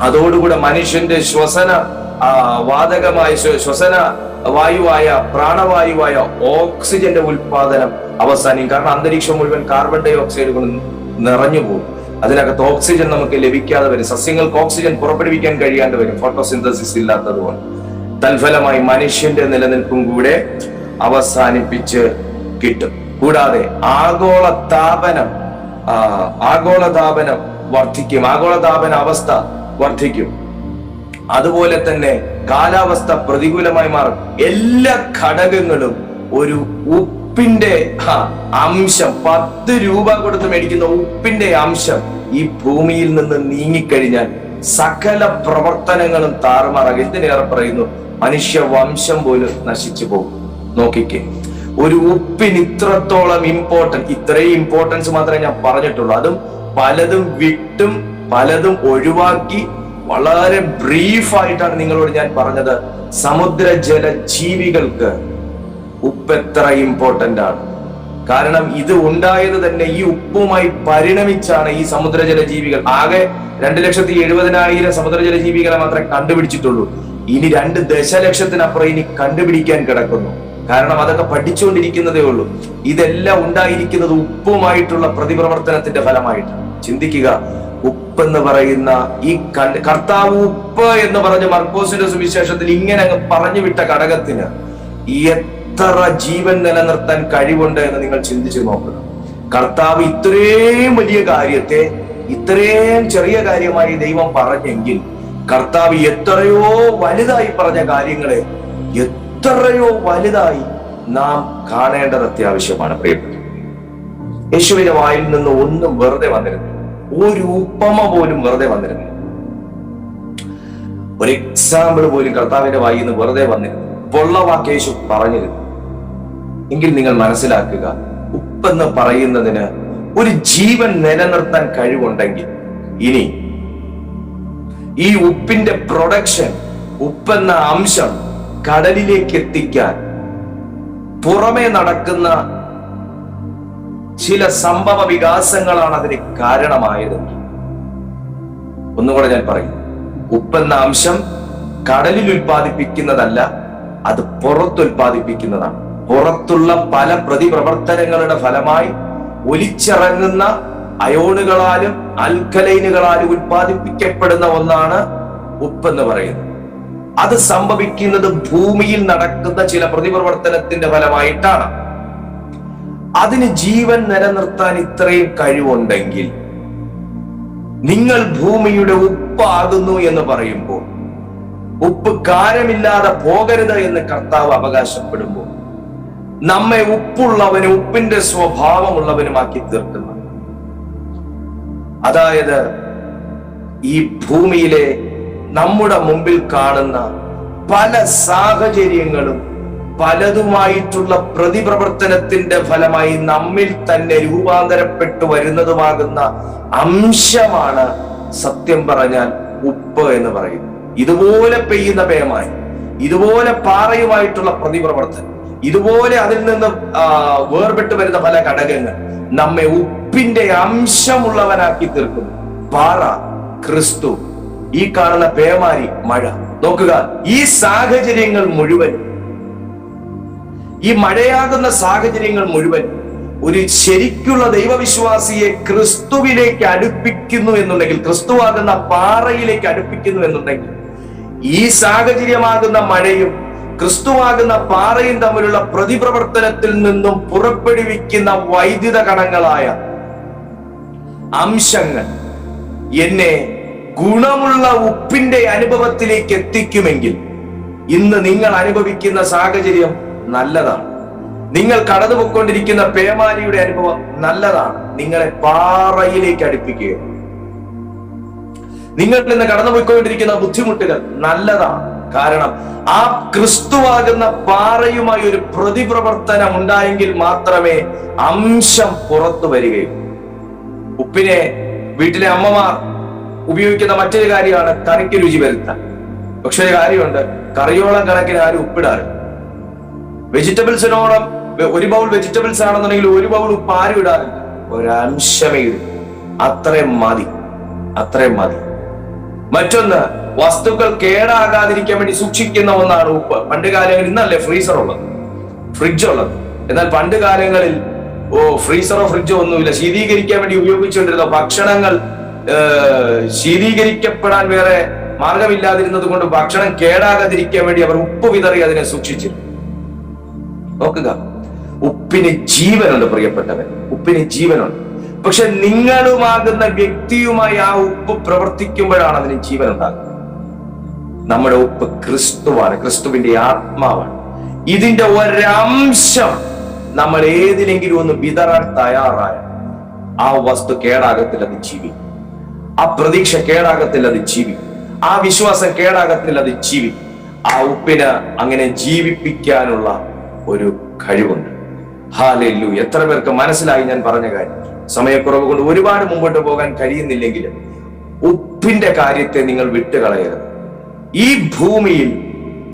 അതോടുകൂടെ മനുഷ്യന്റെ ശ്വസന വായുവായ പ്രാണവായുവായ ഓക്സിജന്റെ ഉൽപാദനം അവസാനിക്കും. കാരണം അന്തരീക്ഷം മുഴുവൻ കാർബൺ ഡൈ ഓക്സൈഡ് കൊണ്ട് നിറഞ്ഞു പോകും. അതിനകത്ത് ഓക്സിജൻ നമുക്ക് ലഭിക്കാതെ വരും. സസ്യങ്ങൾക്ക് ഓക്സിജൻ പുറപ്പെടുവിക്കാൻ കഴിയാണ്ട് വരും, ഫോട്ടോസിന്തസിസ് ഇല്ലാത്തത് കൊണ്ട്. തൽഫലമായി മനുഷ്യന്റെ നിലനിൽപ്പും കൂടെ അവസാനിപ്പിച്ച് കിട്ടും. കൂടാതെ ആഗോളതാപനം വർദ്ധിക്കും, ആഗോളതാപന അവസ്ഥ വർദ്ധിക്കും. അതുപോലെ തന്നെ കാലാവസ്ഥ പ്രതികൂലമായി മാറും. എല്ലാ ഘടകങ്ങളും ഒരു ഉപ്പിന്റെ അംശം, 10 രൂപ കൊടുത്ത് മേടിക്കുന്ന ഉപ്പിന്റെ അംശം ഈ ഭൂമിയിൽ നിന്ന് നീങ്ങിക്കഴിഞ്ഞാൽ സകല പ്രവർത്തനങ്ങളും താറുമാറാകും. എന്തിനേറെ പറയുന്നു, മനുഷ്യവംശം പോലും നശിച്ചു പോകും. നോക്കിക്കേ, ഒരു ഉപ്പിന് ഇത്രത്തോളം ഇത്രയും ഇമ്പോർട്ടൻസ് മാത്രമേ ഞാൻ പറഞ്ഞിട്ടുള്ളൂ. അതും പലതും വിട്ടും പലതും ഒഴിവാക്കി വളരെ ബ്രീഫായിട്ടാണ് നിങ്ങളോട് ഞാൻ പറഞ്ഞത്. സമുദ്രജല ജീവികൾക്ക് ഉപ്പ് എത്ര ഇമ്പോർട്ടന്റ് ആണ്. കാരണം ഇത് ഉണ്ടായത് തന്നെ ഈ ഉപ്പുമായി പരിണമിച്ചാണ് ഈ സമുദ്രജല ജീവികൾ. ആകെ 2,70,000 സമുദ്രജല ജീവികളെ മാത്രമേ കണ്ടുപിടിച്ചിട്ടുള്ളൂ. ഇനി 2 ദശലക്ഷത്തിനപ്പുറം ഇനി കണ്ടുപിടിക്കാൻ കിടക്കുന്നു. കാരണം അതൊക്കെ പഠിച്ചുകൊണ്ടിരിക്കുന്നതേ ഉള്ളൂ. ഇതെല്ലാം ഉണ്ടായിരിക്കുന്നത് ഉപ്പുമായിട്ടുള്ള പ്രതിപ്രവർത്തനത്തിന്റെ ഫലമായിട്ട്. ചിന്തിക്കുക, ഉപ്പെന്ന് പറയുന്ന ഈ കർത്താവ് ഉപ്പ് എന്ന് പറഞ്ഞ മർക്കോസിന്റെ സുവിശേഷത്തിൽ ഇങ്ങനെ അങ്ങ് പറഞ്ഞു വിട്ട ഘടകത്തിന് എത്ര ജീവൻ നിലനിർത്താൻ കഴിവുണ്ട് എന്ന് നിങ്ങൾ ചിന്തിച്ചു നോക്കുക. കർത്താവ് ഇത്രയും വലിയ കാര്യത്തെ ഇത്രയും ചെറിയ കാര്യമായി ദൈവം പറഞ്ഞെങ്കിൽ കർത്താവ് എത്രയോ വലുതായി പറഞ്ഞ കാര്യങ്ങളെ എത്രയോ വലുതായി നാം കാണേണ്ടത് അത്യാവശ്യമാണ്. പ്രിയപ്പെട്ട, യേശുവിന്റെ വായിൽ നിന്ന് ഒന്നും വെറുതെ വന്നിരുന്നു, ഒരു ഉപമ പോലും വെറുതെ വന്നിരുന്നു, ഒരു എക്സാമ്പിൾ പോലും കർത്താവിന്റെ വായിൽ നിന്ന് വെറുതെ വന്നിരുന്നു. പൊള്ളവാക്ക് യേശു പറഞ്ഞിരുന്നു. എങ്കിൽ നിങ്ങൾ മനസ്സിലാക്കുക, ഉപ്പെന്ന് പറയുന്നതിന് ഒരു ജീവൻ നിലനിർത്താൻ കഴിവുണ്ടെങ്കിൽ ഇനി ഈ ഉപ്പിന്റെ പ്രൊഡക്ഷൻ, ഉപ്പെന്ന അംശം കടലിലേക്ക് എത്തിക്കാൻ പുറമെ നടക്കുന്ന ചില സംഭവ വികാസങ്ങളാണ് അതിന് കാരണമായത്. ഒന്നുകൂടെ ഞാൻ പറയും, ഉപ്പെന്ന അംശം കടലിൽ ഉൽപ്പാദിപ്പിക്കുന്നതല്ല, അത് പുറത്തുൽപ്പാദിപ്പിക്കുന്നതാണ്. പുറത്തുള്ള പല പ്രതിപ്രവർത്തനങ്ങളുടെ ഫലമായി ഒലിച്ചിറങ്ങുന്ന അയോണുകളാലും ആൽക്കലൈനുകളാലും ഉൽപ്പാദിപ്പിക്കപ്പെടുന്ന ഒന്നാണ് ഉപ്പെന്ന് പറയുന്നത്. അത് സംഭവിക്കുന്നത് ഭൂമിയിൽ നടക്കുന്ന ചില പ്രതിപ്രവർത്തനത്തിന്റെ ഫലമായിട്ടാണ്. അതിന് ജീവൻ നിലനിർത്താൻ ഇത്രയും കഴിവുണ്ടെങ്കിൽ, നിങ്ങൾ ഭൂമിയുടെ ഉപ്പാകുന്നു എന്ന് പറയുമ്പോൾ, ഉപ്പ് കാരമില്ലാതെ പോകരുത് എന്ന് കർത്താവ് അവകാശപ്പെടുമ്പോൾ, നമ്മെ ഉപ്പുള്ളവനും ഉപ്പിന്റെ സ്വഭാവമുള്ളവനുമാക്കി തീർക്കുന്നു. അതായത് ഈ ഭൂമിയിലെ നമ്മുടെ മുമ്പിൽ കാണുന്ന പല സാഹചര്യങ്ങളും പലതുമായിട്ടുള്ള പ്രതിപ്രവർത്തനത്തിന്റെ ഫലമായി നമ്മിൽ തന്നെ രൂപാന്തരപ്പെട്ടു വരുന്നതുമാകുന്ന അംശമാണ് സത്യം പറഞ്ഞാൽ ഉപ്പ് എന്ന് പറയുന്നത്. ഇതുപോലെ പെയ്യുന്ന പേമാരി, ഇതുപോലെ പാറയുമായിട്ടുള്ള പ്രതിപ്രവർത്തനം, ഇതുപോലെ അതിൽ നിന്ന് വേർപെട്ട് വരുന്ന പല ഘടകങ്ങൾ നമ്മെ ഉപ്പിന്റെ അംശമുള്ളവനാക്കി തീർക്കുന്നു. പാറ ക്രിസ്തു, ഈ കാണുന്ന പേമാരി മഴ. നോക്കുക, ഈ സാഹചര്യങ്ങൾ മുഴുവൻ, ഈ മഴയാകുന്ന സാഹചര്യങ്ങൾ മുഴുവൻ ഒരു ശരിക്കുള്ള ദൈവവിശ്വാസിയെ ക്രിസ്തുവിലേക്ക് അടുപ്പിക്കുന്നു എന്നുണ്ടെങ്കിൽ, ക്രിസ്തുവാകുന്ന പാറയിലേക്ക് അടുപ്പിക്കുന്നു എന്നുണ്ടെങ്കിൽ, ഈ സാഹചര്യമാകുന്ന മഴയും ക്രിസ്തുവാകുന്ന പാറയും തമ്മിലുള്ള പ്രതിപ്രവർത്തനത്തിൽ നിന്നും പുറപ്പെടുവിക്കുന്ന വൈദ്യുത കണങ്ങളായ അംശങ്ങൾ എന്നെ ഗുണമുള്ള ഉപ്പിന്റെ അനുഭവത്തിലേക്ക് എത്തിക്കുമെങ്കിൽ, ഇന്ന് നിങ്ങൾ അനുഭവിക്കുന്ന സാഹചര്യം നല്ലതാണ്. നിങ്ങൾ കടന്നുപോയിക്കൊണ്ടിരിക്കുന്ന പേമാരിയുടെ അനുഭവം നല്ലതാണ്. നിങ്ങളെ പാറയിലേക്ക് അടുപ്പിക്കുക. നിങ്ങൾ ഇന്ന് കടന്നുപോയിക്കൊണ്ടിരിക്കുന്ന ബുദ്ധിമുട്ടുകൾ നല്ലതാണ്. കാരണം ആ ക്രിസ്തുവാകുന്ന പാറയുമായി ഒരു പ്രതിപ്രവർത്തനം ഉണ്ടായെങ്കിൽ മാത്രമേ അംശം പുറത്തു വരികയുള്ളൂ. ഉപ്പിനെ വീട്ടിലെ അമ്മമാർ ഉപയോഗിക്കുന്ന മറ്റൊരു കാര്യമാണ് കറിക്ക് രുചി വരുത്താൻ. പക്ഷെ ഒരു കാര്യമുണ്ട്, കറിയോളം കണക്കിന് ആരും ഉപ്പിടാറില്ല. വെജിറ്റബിൾസിനോളം, ഒരു ബൗൾ വെജിറ്റബിൾസ് ആണെന്നുണ്ടെങ്കിൽ ഒരു ബൗൾ ഉപ്പ് ആരും ഇടാറില്ല. ഒരംശമേ ഇടും. അത്രയും മതി, അത്രയും മതി. മറ്റൊന്ന്, വസ്തുക്കൾ കേടാകാതിരിക്കാൻ വേണ്ടി സൂക്ഷിക്കുന്ന ഒന്നാണ് ഉപ്പ്. പണ്ട് കാലങ്ങളിൽ, ഇന്നല്ലേ ഫ്രീസർ ഉള്ളത്, ഫ്രിഡ്ജ് ഉള്ളത്. എന്നാൽ പണ്ട് കാലങ്ങളിൽ ഫ്രീസറോ ഫ്രിഡ്ജോ ഒന്നുമില്ല. ശീതീകരിക്കാൻ വേണ്ടി ഉപയോഗിച്ചുകൊണ്ടിരുന്ന ഭക്ഷണങ്ങൾ ശീതീകരിക്കപ്പെടാൻ വേറെ മാർഗമില്ലാതിരുന്നത് കൊണ്ട് ഭക്ഷണം കേടാകാതിരിക്കാൻ വേണ്ടി അവർ ഉപ്പ് വിതറി അതിനെ സൂക്ഷിച്ചിരുന്നു. നോക്കുക, ഉപ്പിന് ജീവനുണ്ട് പ്രിയപ്പെട്ടവൻ, ഉപ്പിന് ജീവനുണ്ട്. പക്ഷെ നിങ്ങളുമാകുന്ന വ്യക്തിയുമായി ആ ഉപ്പ് പ്രവർത്തിക്കുമ്പോഴാണ് അതിന് ജീവൻ ഉണ്ടാകുന്നത്. നമ്മുടെ ഉപ്പ് ക്രിസ്തുവാണ്, ക്രിസ്തുവിന്റെ ആത്മാവാണ്. ഇതിന്റെ ഒരംശം നമ്മൾ ഏതിലെങ്കിലും ഒന്ന് വിതറാൻ തയ്യാറായ ആ വസ്തു കേടാകത്തില്ല, അത് ജീവിക്കും. ആ പ്രതീക്ഷ കേടാകത്തില്ല, അത് ജീവിക്കും. ആ വിശ്വാസം കേടാകത്തില്ല, അത് ജീവിക്കും. ആ ഉപ്പിന് അങ്ങനെ ജീവിപ്പിക്കാനുള്ള ഒരു കഴിവുണ്ട്. ഹല്ലേലൂയ. എത്ര പേർക്ക് മനസ്സിലായി ഞാൻ പറഞ്ഞ കാര്യം? സമയക്കുറവ് കൊണ്ട് ഒരുപാട് മുമ്പോട്ട് പോകാൻ കഴിയുന്നില്ലെങ്കിലും ഉപ്പിന്റെ കാര്യത്തെ നിങ്ങൾ വിട്ടുകളയരുത്. ഈ ഭൂമിയിൽ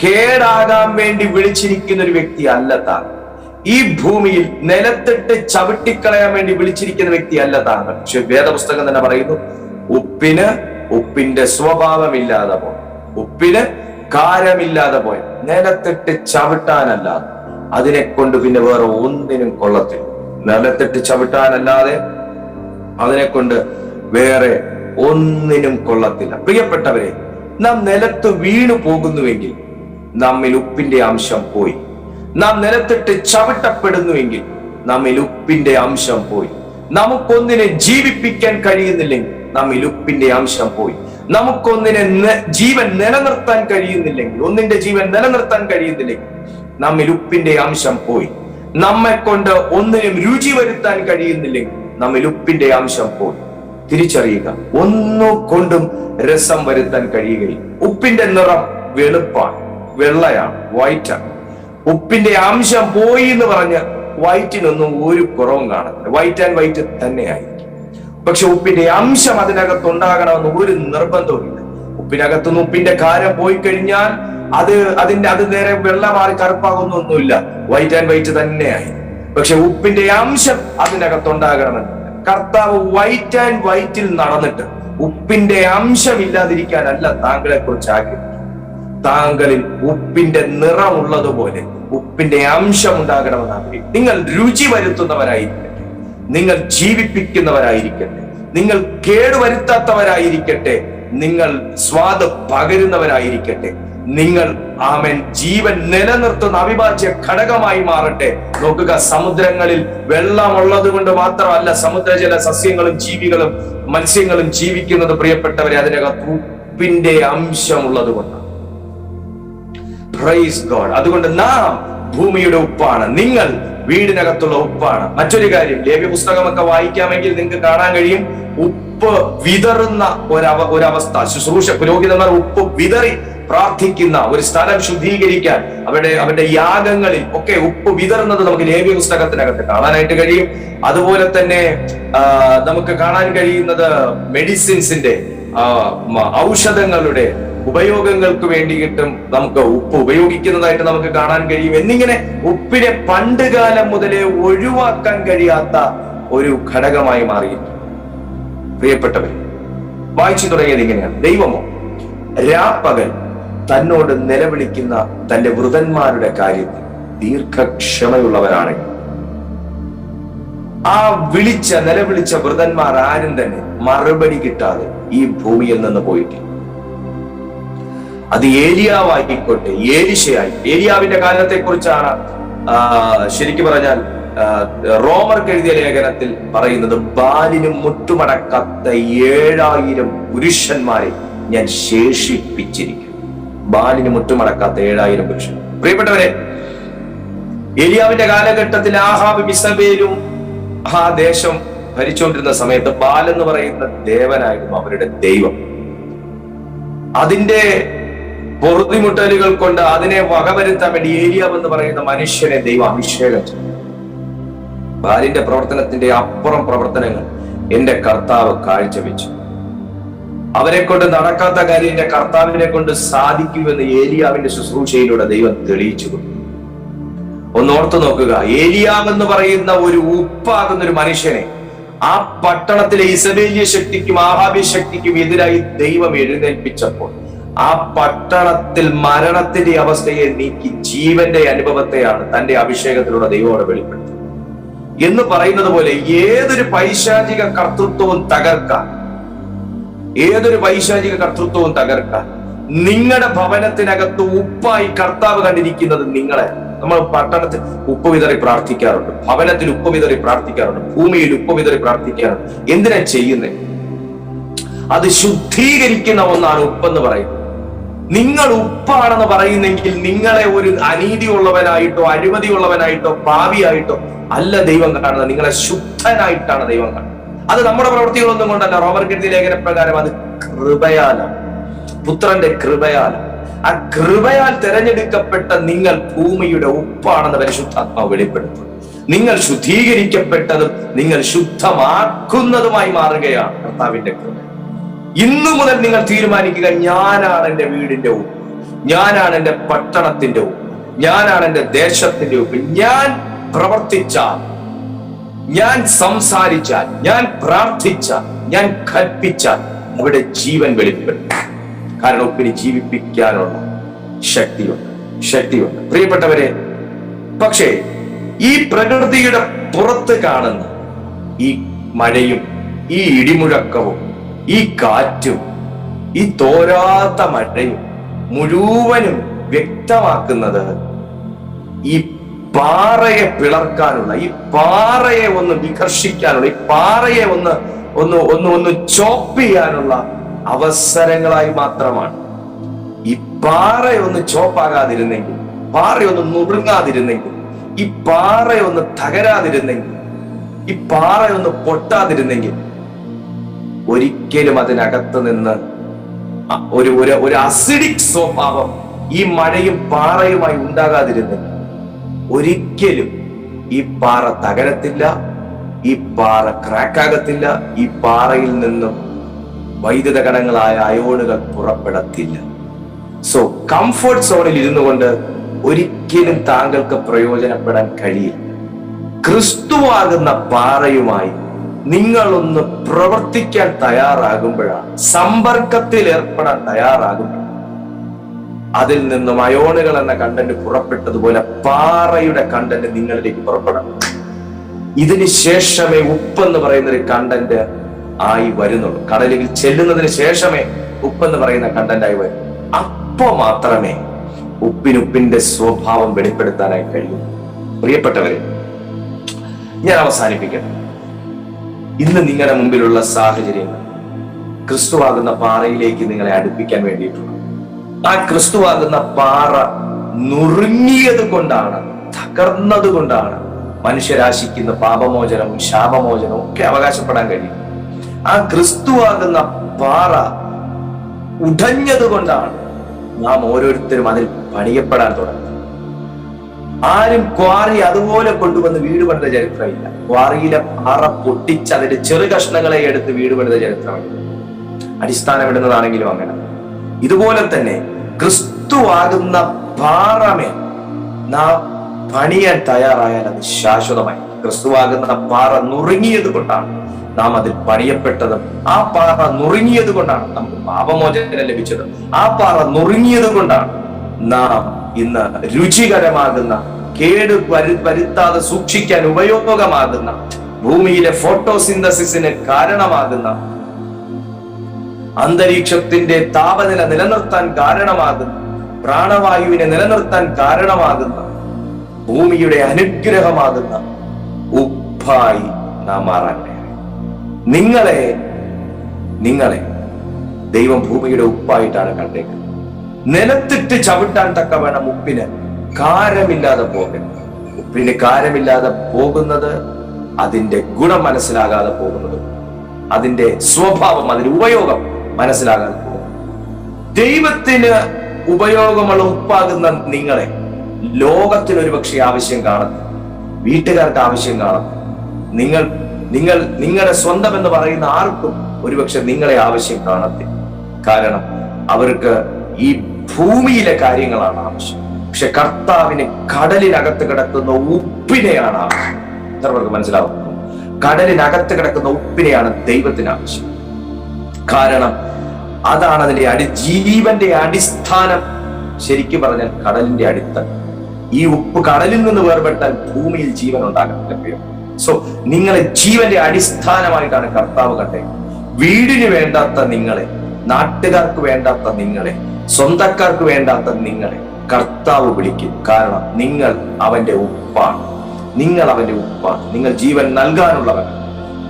കേടാകാൻ വേണ്ടി വിളിച്ചിരിക്കുന്ന ഒരു വ്യക്തി അല്ല താൻ. ഈ ഭൂമിയിൽ നിലത്തിട്ട് ചവിട്ടിക്കളയാൻ വേണ്ടി വിളിച്ചിരിക്കുന്ന വ്യക്തി അല്ല താങ്കൾ. പക്ഷെ വേദപുസ്തകം തന്നെ പറയുന്നു, ഉപ്പിന് ഉപ്പിന്റെ സ്വഭാവമില്ലാതെ പോയി, ഉപ്പിന് കാരമില്ലാതെ പോയി, നിലത്തിട്ട് ചവിട്ടാനല്ലാതെ അതിനെ കൊണ്ട് പിന്നെ വേറെ ഒന്നിനും കൊള്ളത്തില്ല. നിലത്തിട്ട് ചവിട്ടാനല്ലാതെ അതിനെ കൊണ്ട് വേറെ ഒന്നിനും കൊള്ളത്തില്ല. പ്രിയപ്പെട്ടവരെ, നാം നിലത്ത് വീണു പോകുന്നുവെങ്കിൽ നമ്മിൽ ഉപ്പിന്റെ അംശം പോയി. നാം നിലത്തിട്ട് ചവിട്ടപ്പെടുന്നുവെങ്കിൽ നമ്മിൽ ഉപ്പിന്റെ അംശം പോയി. നമുക്കൊന്നിനെ ജീവിപ്പിക്കാൻ കഴിയുന്നില്ലെങ്കിൽ നമ്മിൽ ഉപ്പിന്റെ അംശം പോയി. നമുക്കൊന്നിനെ ജീവൻ നിലനിർത്താൻ കഴിയുന്നില്ലെങ്കിൽ, ഒന്നിന്റെ ജീവൻ നിലനിർത്താൻ കഴിയുന്നില്ലെങ്കിൽ നമ്മിൽ ഉപ്പിന്റെ അംശം പോയി. നമ്മെ കൊണ്ട് ഒന്നിനും രുചി വരുത്താൻ കഴിയുന്നില്ലെങ്കിൽ നമ്മിൽ ഉപ്പിന്റെ അംശം പോയി. തിരിച്ചറിയുക, ഒന്നുകൊണ്ടും രസം വരുത്താൻ കഴിയുകയില്ല. ഉപ്പിന്റെ നിറം വെളുപ്പാണ്, വെള്ളയാണ്, വൈറ്റാണ്. ഉപ്പിന്റെ അംശം പോയി എന്ന് പറഞ്ഞ് വൈറ്റിനൊന്നും ഒരു കുറവും കാണത്തില്ല. വൈറ്റ് ആൻഡ് വൈറ്റ് തന്നെയായിരിക്കും. പക്ഷെ ഉപ്പിന്റെ അംശം അതിനകത്ത് ഉണ്ടാകണമെന്ന് ഒരു നിർബന്ധവുമില്ല. ഉപ്പിനകത്തുനിന്ന് ഉപ്പിന്റെ കാരം പോയി കഴിഞ്ഞാൽ അത് നേരെ വെള്ള മാറി കറുപ്പാകുന്നൊന്നുമില്ല, വൈറ്റ് ആൻഡ് വൈറ്റ് തന്നെയായി. പക്ഷെ ഉപ്പിന്റെ അംശം അതിനകത്തുണ്ടാകണമെന്ന് കർത്താവ് വൈറ്റ് ആൻഡ് വൈറ്റിൽ നടന്നിട്ട് ഉപ്പിന്റെ അംശം ഇല്ലാതിരിക്കാനല്ല താങ്കളെ കുറിച്ച് ആഗ്രഹിക്കുന്നത്. താങ്കളിൽ ഉപ്പിന്റെ നിറമുള്ളതുപോലെ ഉപ്പിന്റെ അംശം ഉണ്ടാകണമെന്ന് ആഗ്രഹിക്കും. നിങ്ങൾ രുചി വരുത്തുന്നവരായിരിക്കട്ടെ, നിങ്ങൾ ജീവിപ്പിക്കുന്നവരായിരിക്കട്ടെ, നിങ്ങൾ കേടുവരുത്താത്തവരായിരിക്കട്ടെ, നിങ്ങൾ സ്വാദ് പകരുന്നവരായിരിക്കട്ടെ, നിങ്ങൾ ജീവൻ നിലനിർത്തുന്ന അവിഭാജ്യ ഘടകമായി മാറട്ടെ. നോക്കുക, സമുദ്രങ്ങളിൽ വെള്ളമുള്ളത് കൊണ്ട് മാത്രമല്ല സമുദ്രജല സസ്യങ്ങളും ജീവികളും മത്സ്യങ്ങളും ജീവിക്കുന്നത് പ്രിയപ്പെട്ടവരെ, അതിനകത്ത് ഉപ്പിന്റെ അംശമുള്ളത് കൊണ്ടാണ്. Praise God. അതുകൊണ്ട് നാം ഭൂമിയുടെ ഉപ്പാണ്, നിങ്ങൾ വീടിനകത്തുള്ള ഉപ്പാണ്. മറ്റൊരു കാര്യം, ലേവ്യ പുസ്തകമൊക്കെ വായിക്കാമെങ്കിൽ നിങ്ങൾക്ക് കാണാൻ കഴിയും, ഉപ്പ് വിതറുന്ന ഒരവസ്ഥ. ശുശ്രൂഷ പുരോഹിതന്മാർ ഉപ്പ് വിതറി പ്രാർത്ഥിക്കുന്ന ഒരു സ്ഥലം ശുദ്ധീകരിക്കാൻ അവരുടെ യാഗങ്ങളിൽ ഒക്കെ ഉപ്പ് വിതറുന്നത് നമുക്ക് ലേവ്യ പുസ്തകത്തിനകത്ത് കാണാനായിട്ട് കഴിയും. അതുപോലെ തന്നെ നമുക്ക് കാണാൻ കഴിയുന്നത് മെഡിസിൻസിന്റെ ഔഷധങ്ങളുടെ ഉപയോഗങ്ങൾക്ക് വേണ്ടിയിട്ടും നമുക്ക് ഉപ്പ് ഉപയോഗിക്കുന്നതായിട്ട് നമുക്ക് കാണാൻ കഴിയും. എന്നിങ്ങനെ ഉപ്പിനെ പണ്ടുകാലം മുതലേ ഒഴിവാക്കാൻ കഴിയാത്ത ഒരു ഘടകമായി മാറിയിട്ടുണ്ട്. പ്രിയപ്പെട്ടവർ, വായിച്ചു തുടങ്ങിയത് ഇങ്ങനെയാണ്: ദൈവമോ രാപ്പകൽ തന്നോട് നിലവിളിക്കുന്ന തന്റെ വൃതന്മാരുടെ കാര്യത്തിൽ ദീർഘക്ഷമയുള്ളവരാണെങ്കിൽ, ആ നിലവിളിച്ച വൃതന്മാർ ആരും തന്നെ മറുപടി കിട്ടാതെ ഈ ഭൂമിയിൽ നിന്ന് പോയിട്ടില്ല. അത് ഏലിയാവായിക്കോട്ടെ, ഏലിശയായി. ഏലിയാവിന്റെ കാലത്തെ കുറിച്ചാണ് ശരിക്കും പറഞ്ഞാൽ റോമർക്ക് എഴുതിയ ലേഖനത്തിൽ പറയുന്നത്, ബാലിനും മുട്ടുമടക്കാത്ത 7000 പുരുഷന്മാരെ ഞാൻ ശേഷിപ്പിച്ചിരിക്കും. ബാലിന് മുട്ടുമടക്കാത്ത 7000 പുരുഷൻ. പ്രിയപ്പെട്ടവരെ, ഏലിയാവിന്റെ കാലഘട്ടത്തിൽ ആഹാബും ഇസബേലും ആ ദേശം ഭരിച്ചുകൊണ്ടിരുന്ന സമയത്ത് ബാൽ എന്ന് പറയുന്ന ദേവനായിരുന്നു അവരുടെ ദൈവം. അതിന്റെ പൊറുതിമുട്ടലുകൾ കൊണ്ട് അതിനെ വകവരുത്താൻ വേണ്ടി ഏലിയാവ് എന്ന് പറയുന്ന മനുഷ്യനെ ദൈവം അഭിഷേകം ചെയ്തു. ബാലിന്റെ പ്രവർത്തനത്തിന്റെ അപ്പുറം പ്രവർത്തനങ്ങൾ എന്റെ കർത്താവ് കാഴ്ചവെച്ചു. അവരെ കൊണ്ട് നടക്കാത്ത കാര്യം എന്റെ കർത്താവിനെ കൊണ്ട് സാധിക്കുമെന്ന് ഏലിയാവിന്റെ ശുശ്രൂഷയിലൂടെ ദൈവം തെളിയിച്ചു കൊടുത്തു. ഒന്ന് ഓർത്തു നോക്കുക, ഏലിയാവ് എന്ന് പറയുന്ന ഒരു ഉപ്പാകുന്ന ഒരു മനുഷ്യനെ ആ പട്ടണത്തിലെ ഇസബേലിയ ശക്തിക്കും ആഹാബി ശക്തിക്കും എതിരായി ദൈവം എഴുന്നേൽപ്പിച്ചപ്പോൾ ആ പട്ടണത്തിൽ മരണത്തിന്റെ അവസ്ഥയെ നീക്കി ജീവന്റെ അനുഭവത്തെയാണ് തന്റെ അഭിഷേകത്തിലൂടെ ദൈവത്തോടെ വെളിപ്പെടുത്തുന്നത്. എന്ന് പറയുന്നത് പോലെ ഏതൊരു പൈശാചിക കർത്തൃത്വവും തകർക്കാൻ, നിങ്ങളുടെ ഭവനത്തിനകത്ത് ഉപ്പായി കർത്താവ് കണ്ടിരിക്കുന്നത് നിങ്ങളെ. നമ്മൾ പട്ടണത്തിൽ ഉപ്പ് വിതറി പ്രാർത്ഥിക്കാറുണ്ട്, ഭവനത്തിൽ ഉപ്പ് വിതറി പ്രാർത്ഥിക്കാറുണ്ട്, ഭൂമിയിൽ ഉപ്പ് വിതറി പ്രാർത്ഥിക്കാറുണ്ട്. എന്തിനാ ചെയ്യുന്നത്? അത് ശുദ്ധീകരിക്കുന്ന ഒന്നാണ് ഉപ്പെന്ന് പറയുന്നത്. നിങ്ങൾ ഉപ്പാണെന്ന് പറയുന്നെങ്കിൽ നിങ്ങളെ ഒരു അനീതിയുള്ളവനായിട്ടോ അഴിമതിയുള്ളവനായിട്ടോ പാപിയായിട്ടോ അല്ല ദൈവം കാണുന്നത്, നിങ്ങളെ ശുദ്ധനായിട്ടാണ് ദൈവം കാണുന്നത്. അത് നമ്മുടെ പ്രവൃത്തികളൊന്നും കൊണ്ടല്ല. റോമർക്ക് എഴുതിയ ലേഖന പ്രകാരം അത് കൃപയാലാണ്, പുത്രന്റെ കൃപയാലാണ്. ആ കൃപയാൽ തെരഞ്ഞെടുക്കപ്പെട്ട നിങ്ങൾ ഭൂമിയുടെ ഉപ്പാണെന്ന് പരിശുദ്ധാത്മാവ് വെളിപ്പെടുത്തും. നിങ്ങൾ ശുദ്ധീകരിക്കപ്പെട്ടതും നിങ്ങൾ ശുദ്ധമാക്കുന്നതുമായി മാറുകയാണ് കർത്താവിന്റെ കൃപ. ഇന്നു മുതൽ നിങ്ങൾ തീരുമാനിക്കുക, ഞാനാണ് എന്റെ വീടിന്റെ ഉപ്പ്, ഞാനാണ് എന്റെ പട്ടണത്തിന്റെ ഉപ്പ്, ഞാനാണ് എന്റെ ദേശത്തിന്റെ ഉപ്പ്. ഞാൻ പ്രവർത്തിച്ചാൽ, ഞാൻ സംസാരിച്ചാൽ, ഞാൻ പ്രാർത്ഥിച്ചാൽ, ഞാൻ കൽപ്പിച്ചാൽ അവിടെ ജീവൻ വെളിപ്പെടും. കാരണം ഉപ്പിന് ജീവിപ്പിക്കാനുള്ള ശക്തിയുണ്ട്. പ്രിയപ്പെട്ടവരെ, പക്ഷേ ഈ പ്രകൃതിയുടെ പുറത്ത് കാണുന്ന ഈ മഴയും ഈ ഇടിമുഴക്കവും ഈ കാറ്റും ഈ തോരാത്ത മഴയും മുഴുവനും വ്യക്തമാക്കുന്നത് ഈ പാറയെ പിളർക്കാനുള്ള, ഈ പാറയെ ഒന്ന് വികർഷിക്കാനുള്ള, ഈ പാറയെ ഒന്ന് ചോപ്പ് ചെയ്യാനുള്ള അവസരങ്ങളായി മാത്രമാണ്. ഈ പാറയൊന്ന് ചോപ്പാകാതിരുന്നെങ്കിൽ, പാറയൊന്ന് നുറുങ്ങാതിരുന്നെങ്കിൽ, ഈ പാറയൊന്ന് തകരാതിരുന്നെങ്കിൽ, ഈ പാറയൊന്ന് പൊട്ടാതിരുന്നെങ്കിൽ ഒരിക്കലും അതിനകത്ത് നിന്ന് ഒരു അസിഡിക് സ്വഭാവം ഈ മഴയും പാറയുമായി ഉണ്ടാകാതിരുന്നെങ്കിൽ ഒരിക്കലും ഈ പാറ തകരത്തില്ല, ഈ പാറ ക്രാക്കാകത്തില്ല. ഈ പാറയിൽ നിന്നും വൈദ്യുത കണങ്ങളായ അയോണുകൾ പുറപ്പെടത്തില്ല. സോ കംഫർട്ട് സോണിൽ ഇരുന്നു കൊണ്ട് ഒരിക്കലും താങ്കൾക്ക് പ്രയോജനപ്പെടാൻ കഴിയില്ല. ക്രിസ്തുവാകുന്ന പാറയുമായി നിങ്ങളൊന്ന് പ്രവർത്തിക്കാൻ തയ്യാറാകുമ്പോഴാണ്, സമ്പർക്കത്തിൽ ഏർപ്പെടാൻ തയ്യാറാകുമ്പോൾ അതിൽ നിന്നും അയോണുകൾ എന്ന കണ്ടന്റ് പുറപ്പെട്ടതുപോലെ പാറയുടെ കണ്ടന്റ് നിങ്ങളിലേക്ക് പുറപ്പെടണം. ഇതിന് ശേഷമേ ഉപ്പെന്ന് പറയുന്ന ഒരു കണ്ടന്റ് ആയി വരുന്നുള്ളൂ. കടലിൽ ചെല്ലുന്നതിന് ശേഷമേ ഉപ്പെന്ന് പറയുന്ന കണ്ടന്റ് ആയി വരും. അപ്പോ മാത്രമേ ഉപ്പിന്റെ സ്വഭാവം വെളിപ്പെടുത്താനായി കഴിയൂ. പ്രിയപ്പെട്ടവരെ, ഞാൻ അവസാനിപ്പിക്കട്ടെ. ഇന്ന് നിങ്ങളുടെ മുമ്പിലുള്ള സാഹചര്യങ്ങൾ ക്രിസ്തുവാകുന്ന പാറയിലേക്ക് നിങ്ങളെ അടുപ്പിക്കാൻ വേണ്ടിയിട്ടുള്ള, ആ ക്രിസ്തുവാകുന്ന പാറ നുറുങ്ങിയത് കൊണ്ടാണ്, തകർന്നത് കൊണ്ടാണ് മനുഷ്യരാശിക്കുന്ന പാപമോചനവും ശാപമോചനവും ഒക്കെ അവകാശപ്പെടാൻ കഴിയും. ആ ക്രിസ്തുവാകുന്ന പാറ ഉടഞ്ഞത് കൊണ്ടാണ് നാം ഓരോരുത്തരും അതിൽ പണിയപ്പെടാൻ തുടങ്ങി. ആരും ക്വാറി അതുപോലെ കൊണ്ടുവന്ന് വീട് പണിത ചരിത്രമില്ല. ക്വാറിയിലെ പാറ പൊട്ടിച്ച് അതിന്റെ ചെറു കഷ്ണങ്ങളെ എടുത്ത് വീട് പണിത ചരിത്രമില്ല. അടിസ്ഥാനമിടുന്നതാണെങ്കിലും അങ്ങനെ. ഇതുപോലെ തന്നെ ക്രിസ്തുവാകുന്ന പാറമേ നാം പണിയാൻ തയ്യാറായാൽ അത് ശാശ്വതമായി. ക്രിസ്തുവാകുന്ന പാറ നുറുങ്ങിയത് കൊണ്ടാണ് നാം അതിൽ പണിയപ്പെട്ടതും. ആ പാറ നുറുങ്ങിയത് കൊണ്ടാണ് നമുക്ക് പാപമോചനം ലഭിച്ചതും. ആ പാറ നുറുങ്ങിയത് കൊണ്ടാണ് നാം ഇന്ന് രുചികരമാകുന്ന, കേട് വരുത്താതെ സൂക്ഷിക്കാൻ ഉപയോഗമാകുന്ന, ഭൂമിയിലെ ഫോട്ടോസിന്തസിസിന് കാരണമാകുന്ന, അന്തരീക്ഷത്തിന്റെ താപനില നിലനിർത്താൻ കാരണമാകുന്ന, പ്രാണവായുവിനെ നിലനിർത്താൻ കാരണമാകുന്ന, ഭൂമിയുടെ അനുഗ്രഹമാകുന്ന ഉപ്പായി നാം മാറാൻ. നിങ്ങളെ ദൈവം ഭൂമിയുടെ ഉപ്പായിട്ടാണ് കണ്ടേക്കുന്നത്. നിലത്തിട്ട് ചവിട്ടാൻ തക്കവണ്ണം ഉപ്പിന് കാരമില്ലാതെ പോകുന്നത്. ഉപ്പിന് കാരമില്ലാതെ പോകുന്നത് അതിന്റെ ഗുണം മനസ്സിലാകാതെ പോകുന്നത്, അതിന്റെ സ്വഭാവം, അതിന്റെ ഉപയോഗം മനസ്സിലാകാതെ പോകും. ദൈവത്തിന് ഉപയോഗമുള്ള ഉപ്പാകുന്ന നിങ്ങളെ ലോകത്തിന് ഒരുപക്ഷെ ആവശ്യം കാണുന്നു, വീട്ടുകാർക്ക് ആവശ്യം കാണുന്നു, നിങ്ങളുടെ സ്വന്തം എന്ന് പറയുന്ന ആർക്കും ഒരുപക്ഷെ നിങ്ങളെ ആവശ്യം കാണത്തില്ല. കാരണം അവർക്ക് ഈ ഭൂമിയിലെ കാര്യങ്ങളാണ് ആവശ്യം. പക്ഷെ കർത്താവിന് കടലിനകത്ത് കിടക്കുന്ന ഉപ്പിനെയാണ് ആവശ്യം. എത്രവർക്ക് മനസ്സിലാവുന്നു? കടലിനകത്ത് കിടക്കുന്ന ഉപ്പിനെയാണ് ദൈവത്തിന് ആവശ്യം. കാരണം അതാണ് അതിന്റെ ജീവന്റെ അടിസ്ഥാനം. ശരിക്കും പറഞ്ഞാൽ കടലിന്റെ അടിത്തറ. ഈ ഉപ്പ് കടലിൽ നിന്ന് വേർപെട്ടാൽ ഭൂമിയിൽ ജീവൻ ഉണ്ടാകത്തില്ല. സോ നിങ്ങളെ ജീവന്റെ അടിസ്ഥാനമായിട്ടാണ് കർത്താവ് കണ്ടത്. വീടിന് വേണ്ടാത്ത നിങ്ങളെ, നാട്ടുകാർക്ക് വേണ്ടാത്ത നിങ്ങളെ, സ്വന്തക്കാർക്ക് വേണ്ടാത്ത നിങ്ങളെ കർത്താവ് വിളിക്കും. കാരണം നിങ്ങൾ അവന്റെ ഉപ്പാണ്. നിങ്ങൾ അവന്റെ ഉപ്പാണ്. നിങ്ങൾ ജീവൻ നൽകാനുള്ളവൻ,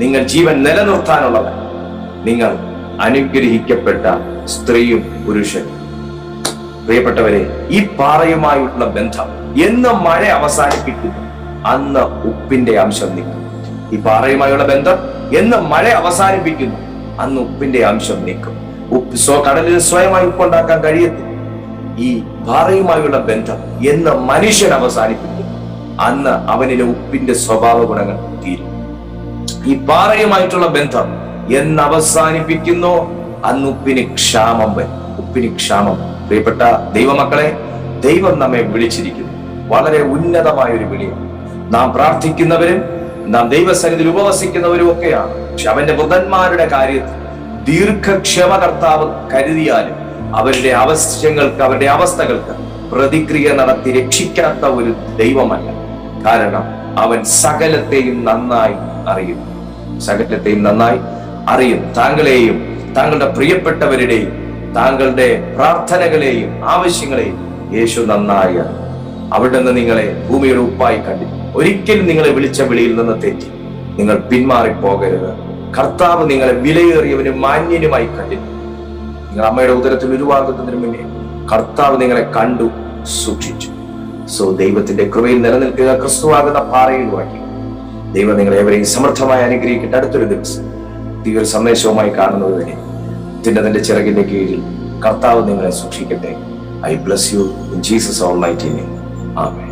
നിങ്ങൾ ജീവൻ നിലനിർത്താനുള്ളവൻ, നിങ്ങൾ അനുഗ്രഹിക്കപ്പെട്ട സ്ത്രീയും പുരുഷനും. പ്രിയപ്പെട്ടവരെ, ഈ പാറയുമായുള്ള ബന്ധം എന്ന് മഴ അവസാനിപ്പിക്കുന്നു അന്ന് ഉപ്പിന്റെ അംശം നീക്കും. ഈ പാറയുമായുള്ള ബന്ധം എന്ന് മഴ അവസാനിപ്പിക്കുന്നു അന്ന് ഉപ്പിന്റെ അംശം നീക്കും. കടലിന് സ്വയമായി ഉപ്പുണ്ടാക്കാൻ കഴിയത്തില്ല. ഈ പാറയുമായുള്ള ബന്ധം എന്ന് മനുഷ്യൻ അവസാനിപ്പിക്കുന്നു അന്ന് അവനിലെ ഉപ്പിന്റെ സ്വഭാവ ഗുണങ്ങൾ തീരും. ഈ പാറയുമായിട്ടുള്ള ബന്ധം എന്ന് അവസാനിപ്പിക്കുന്നു അന്ന് ഉപ്പിന് ക്ഷാമം വരും. ഉപ്പിന് ക്ഷാമം. പ്രിയപ്പെട്ട ദൈവമക്കളെ, ദൈവം നമ്മെ വിളിച്ചിരിക്കുന്നു. വളരെ ഉന്നതമായ ഒരു വിളിയാണ്. നാം പ്രാർത്ഥിക്കുന്നവരും നാം ദൈവസന്നിധിയിൽ ഉപവസിക്കുന്നവരും ഒക്കെയാണ്. പക്ഷെ അവന്റെ വൃതന്മാരുടെ കാര്യത്തിൽ ദീർഘക്ഷമ കർത്താവ് കരുതിയാലും അവരുടെ ആവശ്യങ്ങൾക്ക്, അവരുടെ അവസ്ഥകൾക്ക് പ്രതിക്രിയ നടത്തി രക്ഷിക്കാത്ത ഒരു ദൈവമല്ല. കാരണം അവൻ സകലത്തെയും നന്നായി അറിയും. സകലത്തെയും നന്നായി അറിയും. താങ്കളെയും താങ്കളുടെ പ്രിയപ്പെട്ടവരുടെയും താങ്കളുടെ പ്രാർത്ഥനകളെയും ആവശ്യങ്ങളെയും യേശു നന്നായി അറിയും. അവിടെ നിന്ന് നിങ്ങളെ ഭൂമിയുടെ ഉപ്പായി കണ്ടില്ല. ഒരിക്കലും നിങ്ങളെ വിളിച്ച വിളിയിൽ നിന്ന് തെറ്റി നിങ്ങൾ പിന്മാറിപ്പോകരുത്. കർത്താവ് നിങ്ങളെ വിലയേറിയവനും മാന്യനുമായി കണ്ടില്ല. നിങ്ങൾ അമ്മയുടെ ഉദരത്തിൽ ഉരുവാകുന്നതിന് മുന്നേ കർത്താവ് നിങ്ങളെ കണ്ടു, സൂക്ഷിച്ചു. സോ ദൈവത്തിന്റെ കൃപയിൽ നിലനിൽക്കുക. ക്രിസ്തുവാകുന്ന പാറയിൽ ഉറക്കി. ദൈവം നിങ്ങളെ എവരെയും സമൃദ്ധമായി അനുഗ്രഹിക്കട്ടെ. അടുത്തൊരു ദിവസം ഈ ഒരു സന്ദേശവുമായി കാണുന്നതുവരെ ഉന്നതന്റെ ചിറകിന്റെ കീഴിൽ കർത്താവ് നിങ്ങളെ സൂക്ഷിക്കട്ടെ. I bless you in Jesus' almighty name. Amen.